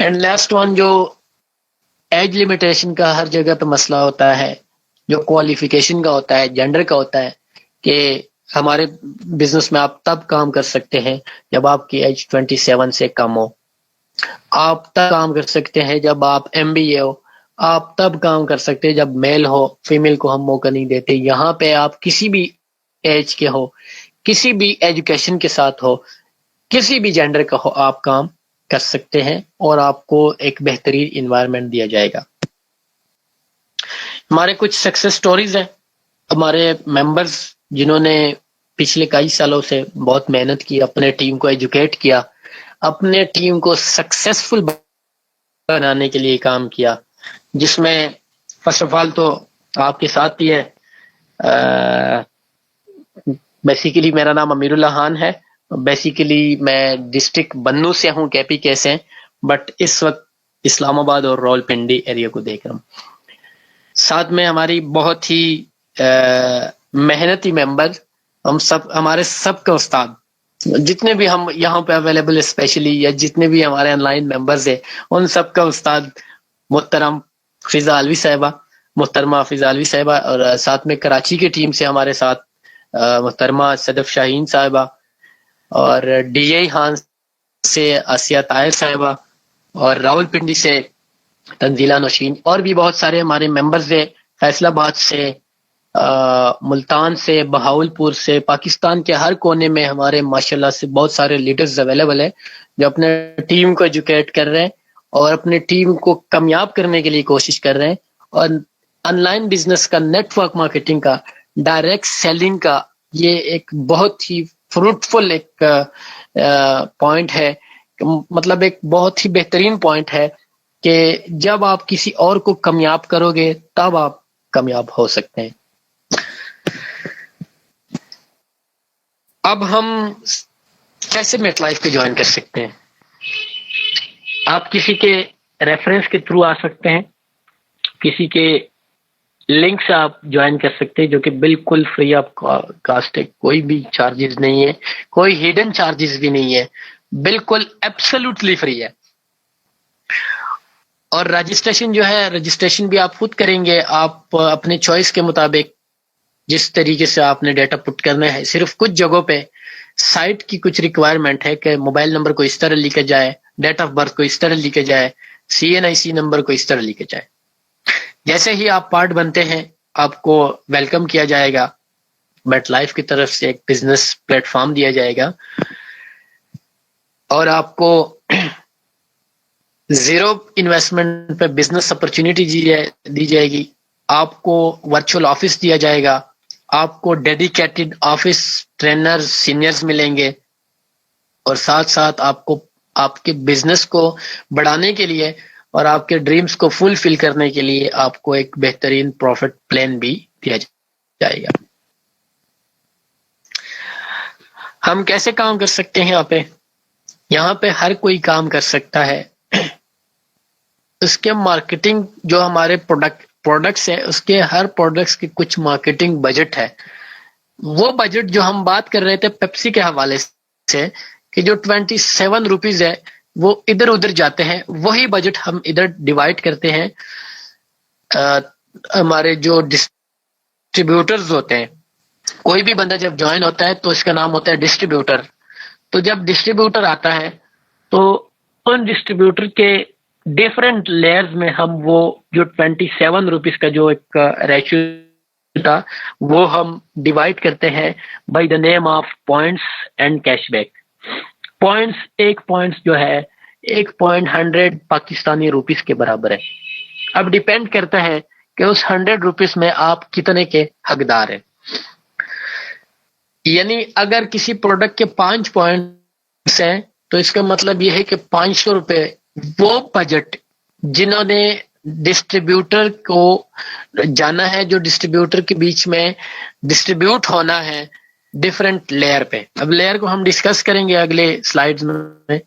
Speaker 2: اینڈ لاسٹ ون، جو ایج لمیٹیشن کا ہر جگہ پہ مسئلہ ہوتا ہے، جو کوالیفیکیشن کا ہوتا ہے، جینڈر کا ہوتا ہے، کہ ہمارے بزنس میں آپ تب کام کر سکتے ہیں جب آپ کی ایج 27 سے کم ہو، آپ تب کام کر سکتے ہیں جب آپ MBA ہو، آپ تب کام کر سکتے ہیں جب میل ہو، فیمیل کو ہم موقع نہیں دیتے۔ یہاں پہ آپ کسی بھی ایج کے ہو، کسی بھی ایجوکیشن کے ساتھ ہو، کسی بھی جینڈر کا ہو، آپ کام کر سکتے ہیں اور آپ کو ایک بہترین انوائرمنٹ دیا جائے گا۔ ہمارے کچھ سکسیس سٹوریز ہیں، ہمارے ممبرز جنہوں نے پچھلے کئی سالوں سے بہت محنت کی، اپنے ٹیم کو ایجوکیٹ کیا، اپنے ٹیم کو سکسیسفل بنانے کے لیے کام کیا، جس میں فرسٹ آف آل تو آپ کے ساتھ ہی ہے۔ بیسیکلی میرا نام امیر اللہ خان ہے، بیسیکلی میں ڈسٹرکٹ بنوں سے ہوں، KPK سے، بٹ اس وقت اسلام آباد اور راول پنڈی ایریا کو دیکھ رہا ہوں۔ ساتھ میں ہماری بہت ہی محنتی ممبر، ہمارے سب کا استاد، جتنے بھی ہم یہاں پہ اویلیبل اسپیشلی، یا جتنے بھی ہمارے آن لائن ممبرز ہیں، ان سب کا استاد محترم فضا علوی صاحبہ، محترمہ فضا علوی صاحبہ، اور ساتھ میں کراچی کی ٹیم سے ہمارے ساتھ محترمہ صدف شاہین صاحبہ، اور DJ خان سے آسیہ طاہر صاحبہ، اور راول پنڈی سے تنزیلہ نوشین، اور بھی بہت سارے ہمارے ممبرز ہیں، فیصل آباد سے، ملتان سے، بہاول پور سے، پاکستان کے ہر کونے میں ہمارے ماشاءاللہ سے بہت سارے لیڈرز اویلیبل ہیں جو اپنے ٹیم کو ایجوکیٹ کر رہے ہیں اور اپنے ٹیم کو کامیاب کرنے کے لیے کوشش کر رہے ہیں، اور آن لائن بزنس کا، نیٹ ورک مارکیٹنگ کا، ڈائریکٹ سیلنگ کا یہ ایک بہت ہی فروٹفل ایک پوائنٹ ہے، مطلب ایک بہت ہی بہترین پوائنٹ ہے کہ جب آپ کسی اور کو کامیاب کرو گے تب آپ کامیاب ہو سکتے ہیں۔ اب ہم کیسے میٹ لائف کو جوائن کر سکتے ہیں؟ آپ کسی کے ریفرنس کے تھرو آ سکتے ہیں، کسی کے لنک سے آپ جوائن کر سکتے ہیں، جو کہ بالکل فری آف کاسٹ ہے، کوئی بھی چارجز نہیں ہے، کوئی ہڈن چارجز بھی نہیں ہے، بالکل ایبسولوٹلی فری ہے۔ اور رجسٹریشن جو ہے، رجسٹریشن بھی آپ خود کریں گے، آپ اپنے چوائس کے مطابق جس طریقے سے آپ نے ڈیٹا پٹ کرنا ہے۔ صرف کچھ جگہوں پہ سائٹ کی کچھ ریکوائرمنٹ ہے کہ موبائل نمبر کو اس طرح لکھا جائے، ڈیٹ آف برتھ کو اس طرح لکھا جائے، CNIC نمبر کو اس طرح لکھا جائے۔ جیسے ہی آپ پارٹ بنتے ہیں آپ کو ویلکم کیا جائے گا، میٹ لائف کی طرف سے ایک بزنس پلیٹ فارم دیا جائے گا، اور آپ کو زیرو انویسٹمنٹ پہ بزنس اپرچونٹی دی جائے گی، آپ کو ورچوئل آفس دیا جائے گا، آپ کو ڈیڈیکیٹڈ آفس ٹرینر سینئرز ملیں گے، اور ساتھ ساتھ آپ کو آپ کے بزنس کو بڑھانے کے لیے اور آپ کے ڈریمز کو فلفل کرنے کے لیے آپ کو ایک بہترین پروفٹ پلان بھی دیا جائے گا۔ ہم کیسے کام کر سکتے ہیں یہاں پہ ہر کوئی کام کر سکتا ہے۔ اس کے مارکیٹنگ، جو ہمارے پروڈکٹس ہیں، اس کے ہر پروڈکٹس کی کچھ مارکیٹنگ بجٹ ہے۔ وہ بجٹ جو ہم بات کر رہے تھے پیپسی کے حوالے سے کہ جو 27 روپیز ہے وہ ادھر ادھر جاتے ہیں، وہی بجٹ ہم ادھر ڈیوائڈ کرتے ہیں۔ ہمارے جو ڈسٹریبیوٹرز ہوتے ہیں، کوئی بھی بندہ جب جوائن ہوتا ہے تو اس کا نام ہوتا ہے ڈسٹریبیوٹر۔ تو جب ڈسٹریبیوٹر آتا ہے تو ان ڈسٹریبیوٹر کے ڈیفرنٹ لیئرز میں ہم وہ جو 27 روپیز کا جو ایک ریشیو تھا وہ ہم ڈیوائڈ کرتے ہیں by the name of points and cash back. Points, ایک پوائنٹس جو ہے 1.100 پاکستانی روپیز کے برابر ہے۔ اب ڈیپینڈ کرتا ہے کہ اس 100 روپیز میں آپ کتنے کے حقدار ہیں۔ یعنی اگر کسی پروڈکٹ کے 5 پوائنٹس ہیں تو اس کا مطلب یہ ہے کہ 500 روپے وہ بجٹ جنہوں نے ڈسٹریبیوٹر کو جانا ہے، جو ڈسٹریبیوٹر کے بیچ میں ڈسٹریبیوٹ ہونا ہے ڈیفرنٹ لیئر پہ۔ اب لیئر کو ہم ڈسکس کریں گے اگلے سلائیڈز میں۔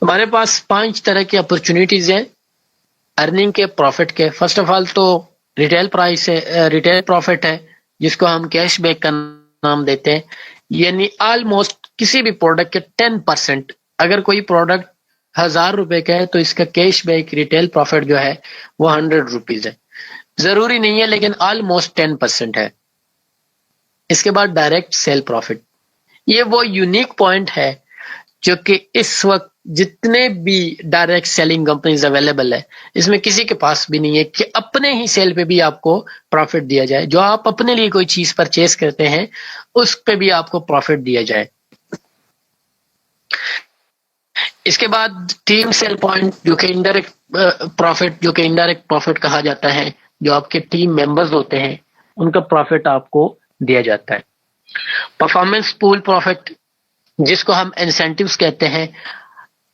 Speaker 2: ہمارے پاس 5 طرح کی اپرچونیٹیز ہیں ارننگ کے، پروفٹ کے۔ فرسٹ آف آل تو ریٹیل پرائس ہے، ریٹیل پروفٹ ہے، جس کو ہم کیش بیک کا نام دیتے ہیں۔ یعنی آلموسٹ کسی بھی پروڈکٹ کے 10%. اگر کوئی پروڈکٹ 1000 روپے کا ہے تو اس کا کیش بیک ریٹیل پروفٹ جو ہے وہ 100 روپیز ہے. ضروری نہیں ہے لیکن آلموسٹ 10% ہے. اس کے بعد ڈائریکٹ سیل پروفٹ. یہ وہ یونیک پوائنٹ ہے جو کہ اس وقت جتنے بھی ڈائریکٹ سیلنگ کمپنیز اویلیبل ہے اس میں کسی کے پاس بھی نہیں ہے کہ اپنے ہی سیل پہ بھی آپ کو پروفٹ دیا جائے. جو آپ اپنے لیے کوئی چیز پرچیز کرتے ہیں اس پہ بھی آپ کو پروفٹ دیا جائے. اس کے بعد ٹیم سیل پوائنٹ جو کہ انڈائریکٹ پروفٹ کہا جاتا ہے. جو آپ کے ٹیم ممبرز ہوتے ہیں ان کا پروفٹ آپ کو دیا جاتا ہے. پرفارمنس پول پروفٹ جس کو ہم انسینٹیوز کہتے ہیں.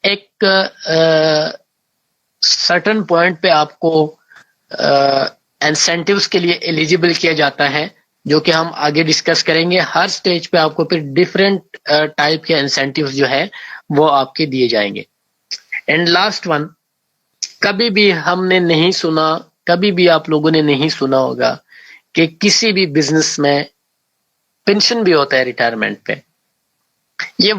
Speaker 2: ایک سرٹن پوائنٹ پہ آپ کو انسینٹیوز کے لیے ایلیجیبل کیا جاتا ہے جو کہ ہم آگے ڈسکس کریں گے. ہر سٹیج پہ آپ کو پھر ڈیفرنٹ ٹائپ کے انسینٹیوز جو ہے وہ آپ کے دیے جائیں گے. اینڈ لاسٹ ون، کبھی بھی ہم نے نہیں سنا، کبھی بھی آپ لوگوں نے نہیں سنا ہوگا کہ کسی بھی بزنس میں پینشن بھی ہوتا ہے ریٹائرمنٹ پہ. یہ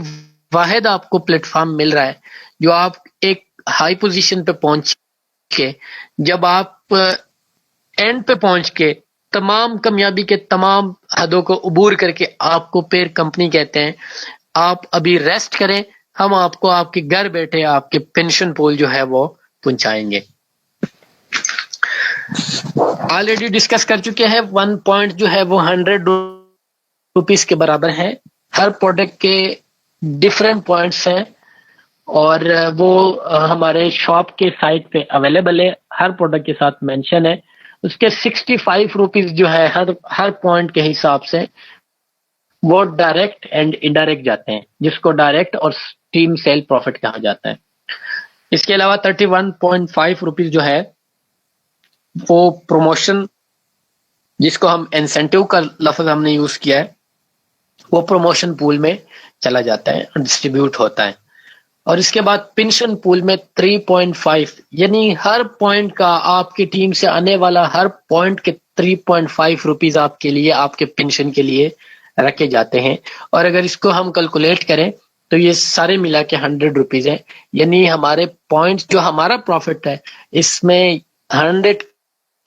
Speaker 2: واحد آپ کو پلیٹ فارم مل رہا ہے جو آپ ایک ہائی پوزیشن پہ پہنچ کے جب آپ اینڈ پہ پہنچ کے تمام کامیابی کے تمام حدوں کو عبور کر کے آپ کو پھر کمپنی کہتے ہیں آپ ابھی ریسٹ کریں، ہم آپ کو آپ کے گھر بیٹھے آپ کے پینشن پول جو ہے وہ پہنچائیں گے. آلریڈی ڈسکس کر چکے ہیں. 1 پوائنٹ جو ہے وہ 100 روپیز کے برابر ہے. ہر پروڈکٹ کے ڈفرینٹ پوائنٹس ہیں اور وہ ہمارے شاپ کے سائٹ پہ اویلیبل ہے. ہر پروڈکٹ کے ساتھ مینشن ہے. اس کے 65 روپیز جو ہے ہر پوائنٹ کے حساب سے وہ ڈائریکٹ اینڈ انڈائریکٹ جاتے ہیں جس کو ڈائریکٹ اور ٹیم سیل پروفٹ کہا جاتا ہے. اس کے علاوہ 31.5 روپیز جو ہے وہ پروموشن جس کو ہم انسینٹیو کا لفظ ہم نے یوز کیا ہے وہ پروموشن پول میں چلا جاتا ہے اور ڈسٹریبیوٹ ہوتا ہے. اور اس کے بعد پینشن پول میں 3.5 یعنی ہر پوائنٹ کا آپ کی ٹیم سے آنے والا ہر پوائنٹ کے 3.5 روپیز آپ کے لیے آپ کے پینشن کے لیے رکھے جاتے ہیں. اور اگر اس کو ہم کیلکولیٹ کریں تو یہ سارے ملا کے 100 روپیز ہیں. یعنی ہمارے پوائنٹس جو ہمارا پروفٹ ہے اس میں 100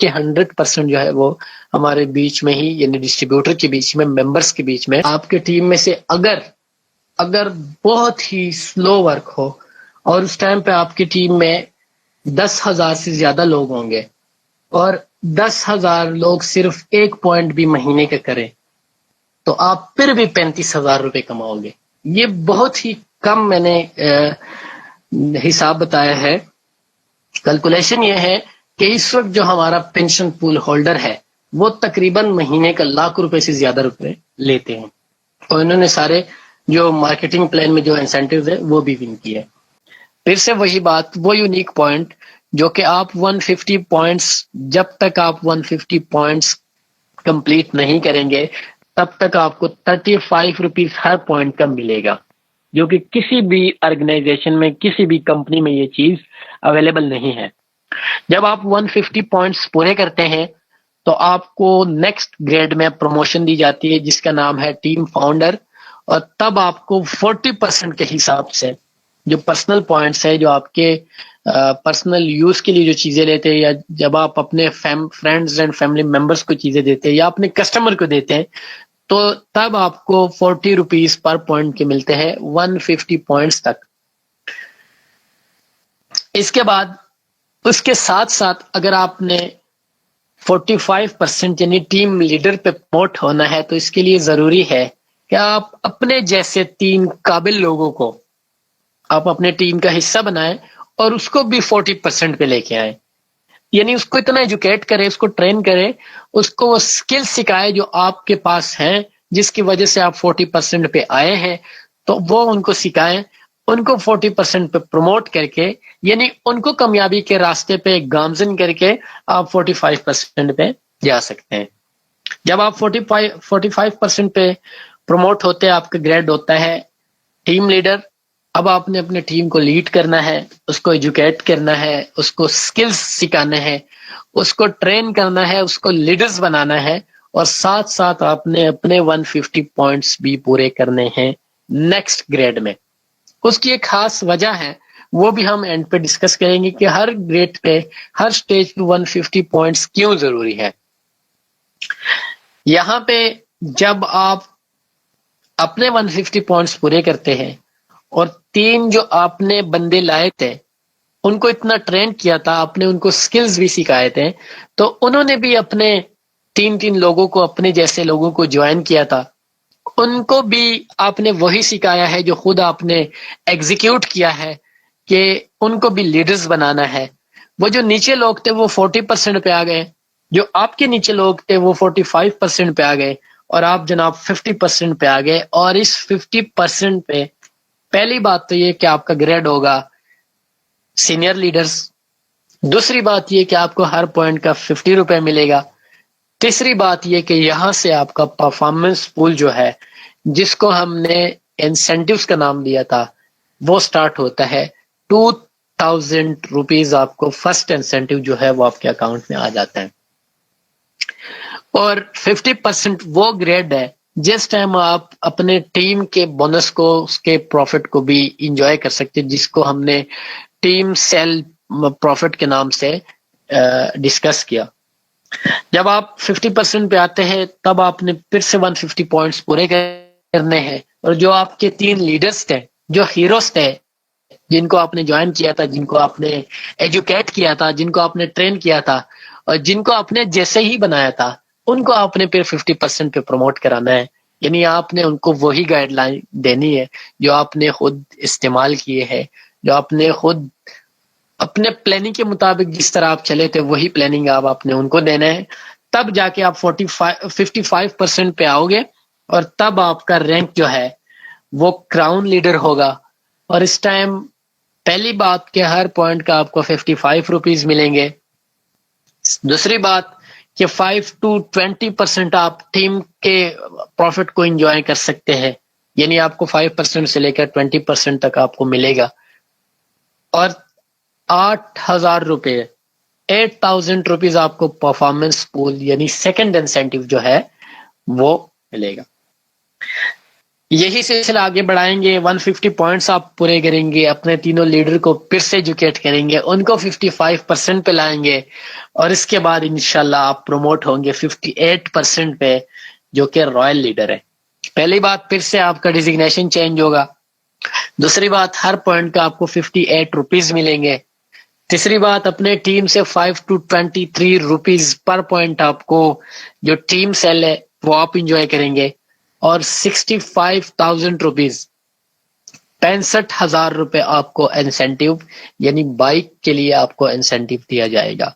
Speaker 2: کے 100% جو ہے وہ ہمارے بیچ میں ہی یعنی ڈسٹریبیوٹر کے بیچ میں ممبرس کے بیچ میں آپ کے ٹیم میں سے اگر بہت ہی سلو ورک ہو اور اس ٹائم پہ آپ کی ٹیم میں 10,000 سے زیادہ لوگ ہوں گے اور 10,000 لوگ صرف ایک پوائنٹ بھی مہینے کا کریں تو آپ پھر بھی 35,000 روپے کماؤ گے. یہ بہت ہی کم میں نے حساب بتایا ہے. کیلکولیشن یہ ہے کہ اس وقت جو ہمارا پینشن پول ہولڈر ہے وہ تقریباً مہینے کا 1,00,000 روپے سے زیادہ روپے لیتے ہیں اور انہوں نے سارے جو مارکیٹنگ پلان میں جو انسینٹیوز ہے وہ بھی ون کیا ہے. پھر سے وہی بات، وہ یونیک پوائنٹ جو کہ آپ 150 پوائنٹس جب تک آپ 150 پوائنٹس کمپلیٹ نہیں کریں گے تب تک آپ کو 35 روپیز ہر پوائنٹ کا ملے گا جو کہ کسی بھی آرگنائزیشن میں کسی بھی کمپنی میں یہ چیز اویلیبل نہیں ہے. جب آپ 150 پوائنٹس پورے کرتے ہیں تو آپ کو نیکسٹ گریڈ میں پروموشن دی جاتی ہے جس کا نام ہے ٹیم فاؤنڈر. اور تب آپ کو 40% کے حساب سے جو پرسنل پوائنٹس ہے جو آپ کے پرسنل یوز کے لیے جو چیزیں لیتے ہیں یا جب آپ اپنے فرینڈز اینڈ فیملی ممبرس کو چیزیں دیتے ہیں یا اپنے کسٹمر کو دیتے ہیں تو تب آپ کو 40 روپیز پر پوائنٹ کے ملتے ہیں 150 پوائنٹس تک. اس کے بعد اس کے ساتھ ساتھ اگر آپ نے 45% یعنی ٹیم لیڈر پہ پروموٹ ہونا ہے تو اس کے لیے ضروری ہے کہ آپ اپنے جیسے 3 قابل لوگوں کو آپ اپنے ٹیم کا حصہ بنائیں اور اس کو بھی 40% پہ لے کے آئیں. یعنی اس کو اتنا ایجوکیٹ کرے، اس کو ٹرین کرے، اس کو وہ سکل سکھائے جو آپ کے پاس ہیں جس کی وجہ سے آپ 40% پہ آئے ہیں تو وہ ان کو سکھائیں، ان کو 40% پہ پروموٹ کر کے یعنی ان کو کامیابی کے راستے پہ گامزن کر کے آپ 45% پہ جا سکتے ہیں. جب آپ 45% پہ پروموٹ ہوتے ہیں آپ کا گریڈ ہوتا ہے ٹیم لیڈر. اب آپ نے اپنے ٹیم کو لیڈ کرنا ہے، اس کو ایجوکیٹ کرنا ہے، اس کو سکلز سکھانا ہے، اس کو ٹرین کرنا ہے، اس کو لیڈرز بنانا ہے اور ساتھ ساتھ آپ نے اپنے 150 پوائنٹس بھی پورے کرنے ہیں نیکسٹ گریڈ میں. اس کی ایک خاص وجہ ہے، وہ بھی ہم اینڈ پہ ڈسکس کریں گے کہ ہر گریڈ پہ ہر سٹیج پہ 150 پوائنٹس کیوں ضروری ہے. یہاں پہ جب آپ اپنے 150 پوائنٹس پورے کرتے ہیں اور 3 جو آپ نے بندے لائے تھے ان کو اتنا ٹرین کیا تھا، آپ نے ان کو سکلز بھی سکھائے تھے، تو انہوں نے بھی اپنے 3 لوگوں کو، اپنے جیسے لوگوں کو جوائن کیا تھا، ان کو بھی آپ نے وہی سکھایا ہے جو خود آپ نے ایگزیکیوٹ کیا ہے کہ ان کو بھی لیڈرز بنانا ہے. وہ جو نیچے لوگ تھے وہ 40% پہ آ گئے، جو آپ کے نیچے لوگ تھے وہ 45% پہ آ گئے، اور آپ جناب 50% پہ آ گئے. اور اس 50% پہ پہلی بات تو یہ کہ آپ کا گریڈ ہوگا سینئر لیڈرز. دوسری بات یہ کہ آپ کو ہر پوائنٹ کا 50 روپے ملے گا. تیسری بات یہ کہ یہاں سے آپ کا پرفارمنس پول جو ہے، جس کو ہم نے انسینٹیوز کا نام دیا تھا، وہ سٹارٹ ہوتا ہے 2000 روپیز. آپ کو فرسٹ انسینٹیو جو ہے وہ آپ کے اکاؤنٹ میں آ جاتا ہے. اور 50% وہ گریڈ ہے جس ٹائم آپ اپنے ٹیم کے بونس کو، اس کے پروفٹ کو بھی انجوائے کر سکتے، جس کو ہم نے ٹیم سیل پروفٹ کے نام سے ڈسکس کیا. جب آپ 50% پہ آتے ہیں تب آپ نے پھر سے 150 پوائنٹس پورے کرنے ہیں. اور جو آپ کے 3 لیڈرز تھے، جو ہیروز تھے، جن کو آپ نے جوائن کیا تھا، جن کو آپ نے ایجوکیٹ کیا تھا، جن کو آپ نے ٹرین کیا تھا، اور جن کو آپ نے جیسے ہی بنایا تھا، ان کو آپ نے پھر 50% پہ پروموٹ کرانا ہے. یعنی آپ نے ان کو وہی گائیڈ لائن دینی ہے جو آپ نے خود استعمال کیے ہے، جو آپ نے خود اپنے پلاننگ کے مطابق جس طرح آپ چلے تھے وہی پلاننگ آپ نے ان کو دینا ہے. تب جا کے آپ 55% پہ آؤ گے، اور تب آپ کا رینک جو ہے وہ کراؤن لیڈر ہوگا. اور اس ٹائم پہلی بات کہ ہر پوائنٹ کا آپ کو 55 روپیز ملیں گے. دوسری بات کہ 5 to 20% آپ ٹیم کے پروفٹ کو انجوائے کر سکتے ہیں، یعنی آپ کو 5% سے لے کر 20% تک آپ کو ملے گا. اور 8000 روپے 8000 روپیز آپ کو پرفارمنس پول یعنی سیکنڈ انسینٹیو جو ہے وہ ملے گا. یہی سلسلہ آگے بڑھائیں گے. 150 پوائنٹس آپ پورے کریں گے، اپنے 3 لیڈر کو پھر سے ایجوکیٹ کریں گے، ان کو 55% پہ لائیں گے، اور اس کے بعد انشاءاللہ آپ پروموٹ ہوں گے 58% پہ، جو کہ رائل لیڈر ہے. پہلی بات پھر سے آپ کا ڈیزگنیشن چینج ہوگا. دوسری بات ہر پوائنٹ کا آپ کو 58 روپیز ملیں گے. تیسری بات اپنے ٹیم سے 5 to 23 روپیز پر پوائنٹ آپ کو جو ٹیم سیل ہے وہ آپ انجوائے کریں گے. اور 65,000 روپیز 65,000 روپے آپ کو انسینٹیو یعنی بائک کے لیے آپ کو انسینٹیو دیا جائے گا.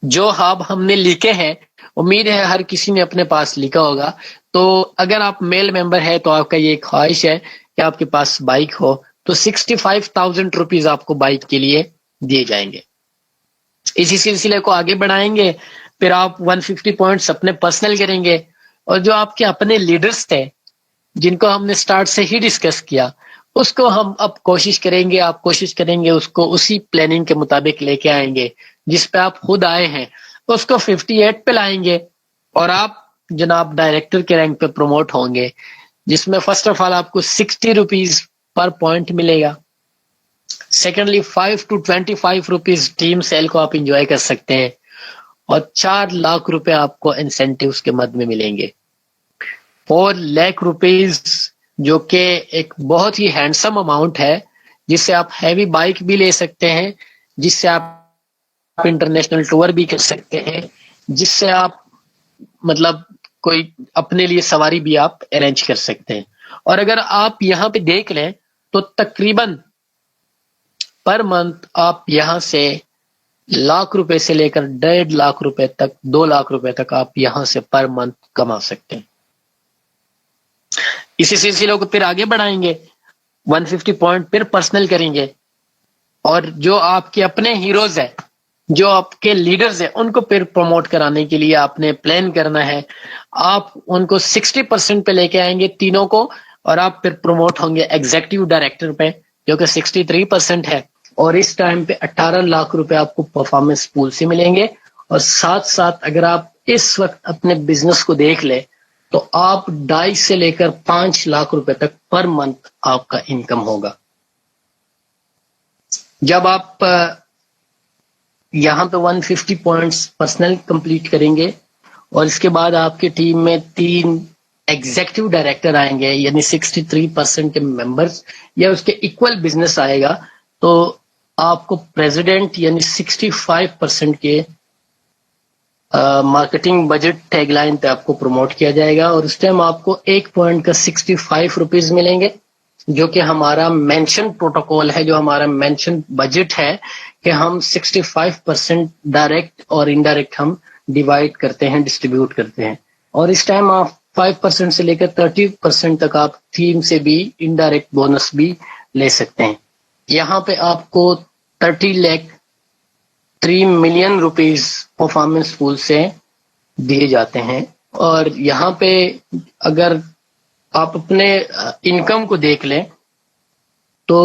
Speaker 2: جو ہم نے لکھے ہیں، امید ہے ہر کسی نے اپنے پاس لکھا ہوگا. تو اگر آپ میل ممبر ہے تو آپ کا یہ خواہش ہے کہ آپ کے پاس بائک ہو، تو 65,000 روپیز آپ کو بائک کے لیے دیے جائیں گے. اسی سلسلے کو آگے بڑھائیں گے. پھر آپ 150 پوائنٹس اپنے پرسنل کریں گے، اور جو آپ کے اپنے لیڈرز تھے جن کو ہم نے سٹارٹ سے ہی ڈسکس کیا، اس کو ہم اب کوشش کریں گے اس کو اسی پلاننگ کے مطابق لے کے آئیں گے جس پہ آپ خود آئے ہیں. اس کو 58 پہ لائیں گے، اور آپ جناب ڈائریکٹر کے رینک پہ پروموٹ ہوں گے، جس میں فرسٹ آف آل آپ کو 60 روپیز پر پوائنٹ ملے گا. Secondly 5 to 25 rupees team sale کو آپ انجوائے کر سکتے ہیں، اور 4 لاکھ روپے آپ کو انسینٹیوز کے مد میں ملیں گے. 4 لاکھ روپیز جو کہ ایک بہت ہی ہینڈسم اماؤنٹ ہے، جس سے آپ ہیوی بائک بھی لے سکتے ہیں، جس سے آپ انٹرنیشنل ٹور بھی کر سکتے ہیں، جس سے آپ مطلب کوئی اپنے لیے سواری بھی آپ ارینج کر سکتے ہیں. اور اگر آپ یہاں پہ دیکھ لیں تو تقریباً پر منتھ آپ یہاں سے لاکھ روپے سے لے کر 1.5 لاکھ روپے تک، 2 لاکھ روپے تک آپ یہاں سے پر منتھ کما سکتے ہیں. اسی سلسلے کو پھر آگے بڑھائیں گے. 150 پوائنٹ پھر پرسنل کریں گے، اور جو آپ کے اپنے ہیروز ہیں، جو آپ کے لیڈرز ہیں، ان کو پھر پروموٹ کرانے کے لیے آپ نے پلان کرنا ہے. آپ ان کو 60% پہ لے کے آئیں گے تینوں کو، اور آپ پھر پروموٹ ہوں گے ایگزیکٹو ڈائریکٹر پہ جو کہ 63% ہے. اور اس ٹائم پہ 18 لاکھ روپے آپ کو پرفارمنس پول سے ملیں گے. اور ساتھ ساتھ اگر آپ اس وقت اپنے بزنس کو دیکھ لیں تو آپ 2.5 سے لے کر 5 لاکھ روپے تک پر منتھ آپ کا انکم ہوگا. جب آپ یہاں پہ 150 پوائنٹس پرسنل کمپلیٹ کریں گے اور اس کے بعد آپ کی ٹیم میں 3 ایگزیکٹو ڈائریکٹر آئیں گے، یعنی 63% کے ممبرز یا اس کے ایکول بزنس آئے گا، تو آپ کو پریزیڈنٹ یعنی 65% کے مارکیٹنگ بجٹ ٹیگ لائن پہ آپ کو پروموٹ کیا جائے گا، اور اس ٹائم آپ کو 1 پوائنٹ کا 65 روپیز ملیں گے، جو کہ ہمارا مینشن پروٹوکول ہے، جو ہمارا مینشن بجٹ ہے کہ ہم 65% ڈائریکٹ اور انڈائریکٹ ہم ڈیوائڈ کرتے ہیں، ڈسٹریبیوٹ کرتے ہیں. اور اس ٹائم آپ 5% سے لے کر 30% تک آپ تھیم سے بھی انڈائریکٹ بونس بھی لے سکتے ہیں. یہاں پہ آپ کو 3 ملین روپیز پرفارمنس پول سے دیے جاتے ہیں. اور یہاں پہ اگر آپ اپنے انکم کو دیکھ لیں تو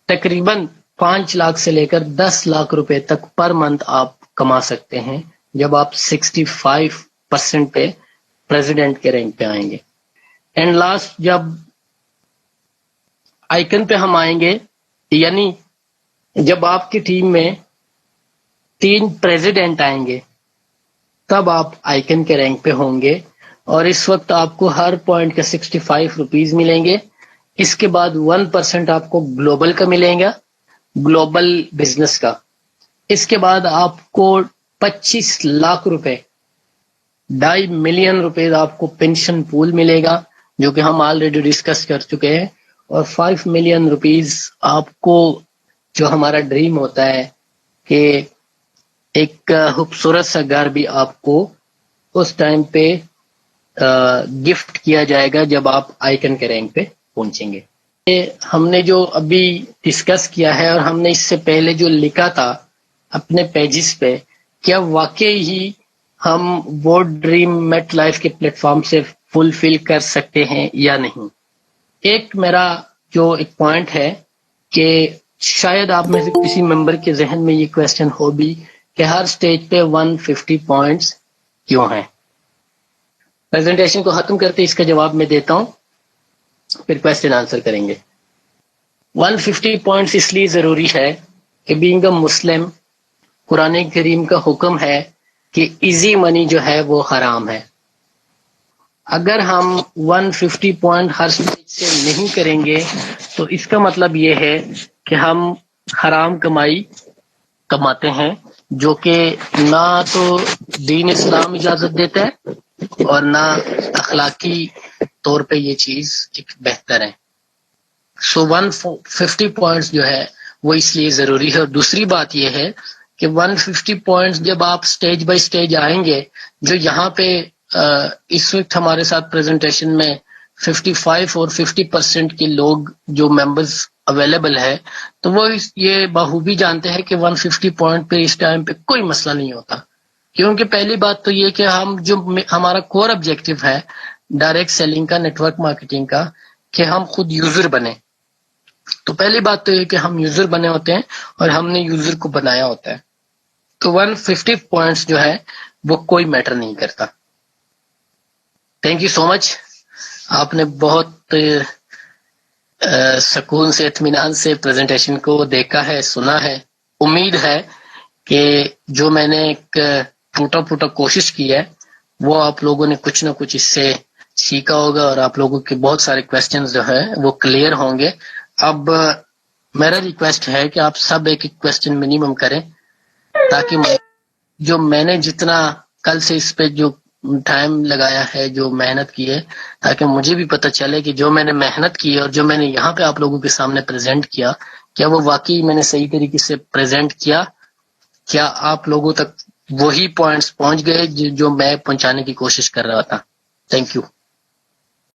Speaker 2: تقریباً 5 لاکھ سے لے کر 10 لاکھ روپے تک پر منتھ آپ کما سکتے ہیں جب آپ 65% پہ پریزیڈنٹ کے رینک پہ آئیں گے. اینڈ لاسٹ جب آئیکن پہ ہم آئیں گے، یعنی جب آپ کی ٹیم میں 3 پریزیڈنٹ آئیں گے تب آپ آئیکن کے رینک پہ ہوں گے، اور اس وقت آپ کو ہر پوائنٹ کا 65 روپیز ملیں گے. اس کے بعد 1% آپ کو گلوبل کا ملیں گا، گلوبل بزنس کا. اس کے بعد آپ کو 25 لاکھ روپے 2.5 ملین روپے آپ کو پینشن پول ملے گا، جو کہ ہم آلریڈی ڈسکس کر چکے ہیں. اور 5 ملین روپیز آپ کو، جو ہمارا ڈریم ہوتا ہے کہ ایک خوبصورت سا گھر بھی آپ کو اس ٹائم پہ گفٹ کیا جائے گا جب آپ آئیکن کے رینک پہ پہنچیں گے. ہم نے جو ابھی ڈسکس کیا ہے اور ہم نے اس سے پہلے جو لکھا تھا اپنے پیجز پہ، کیا واقعی ہی ہم وہ ڈریم میٹ لائف کے پلیٹ فارم سے فلفل کر سکتے ہیں یا نہیں؟ ایک میرا جو ایک پوائنٹ ہے کہ شاید آپ میں سے کسی ممبر کے ذہن میں یہ کویسچن ہو بھی کہ ہر سٹیج پہ 150 پوائنٹس کیوں ہیں. پریزنٹیشن کو ختم کرتے اس کا جواب میں دیتا ہوں، پھر کویسچن آنسر کریں گے. 150 پوائنٹس اس لیے ضروری ہے کہ بینگ اے مسلم، قرآن کریم کا حکم ہے کہ ایزی منی جو ہے وہ حرام ہے. اگر ہم 150 پوائنٹ ہر سٹیج سے نہیں کریں گے تو اس کا مطلب یہ ہے کہ ہم حرام کمائی کماتے ہیں، جو کہ نہ تو دین اسلام اجازت دیتا ہے اور نہ اخلاقی طور پہ یہ چیز ایک بہتر ہے. سو 150 پوائنٹس جو ہے وہ اس لیے ضروری ہے. اور دوسری بات یہ ہے کہ 150 پوائنٹس جب آپ سٹیج بائی سٹیج آئیں گے، جو یہاں پہ اس وقت ہمارے ساتھ پریزنٹیشن میں 55 اور 50% کے لوگ جو ممبرز اویلیبل ہے، تو وہ یہ بخوبی جانتے ہیں کہ 150 پوائنٹ پہ اس ٹائم پہ کوئی مسئلہ نہیں ہوتا. کیونکہ پہلی بات تو یہ کہ ہم جو ہمارا کور آبجیکٹو ہے ڈائریکٹ سیلنگ کا، نیٹ ورک مارکیٹنگ کا، کہ ہم خود یوزر بنے. تو پہلی بات تو یہ کہ ہم یوزر بنے ہوتے ہیں اور ہم نے یوزر کو بنایا ہوتا ہے. تو 150 پوائنٹس جو ہے وہ کوئی میٹر نہیں کرتا. تھینک یو سو مچ. آپ نے بہت سکون سے، اطمینان سے پریزنٹیشن کو دیکھا ہے، سنا ہے. امید ہے کہ جو میں نے ایک ٹوٹا کوشش کی ہے وہ آپ لوگوں نے کچھ نہ کچھ اس سے سیکھا ہوگا، اور آپ لوگوں کے بہت سارے کویسچنز جو ہیں وہ کلیئر ہوں گے. اب میرا ریکویسٹ ہے کہ آپ سب ایک کویسچن منیمم کریں، تاکہ جو میں نے جتنا کل سے اس پہ جو ٹائم لگایا ہے، جو محنت کی ہے، تاکہ مجھے بھی پتہ چلے کہ جو میں نے محنت کی اور جو میں نے یہاں پہ آپ لوگوں کے سامنے پریزنٹ کیا، کیا وہ واقعی میں نے صحیح طریقے سے پریزنٹ کیا، کیا آپ لوگوں تک وہی پوائنٹس پہنچ گئے جو میں پہنچانے کی کوشش کر رہا تھا. Thank you.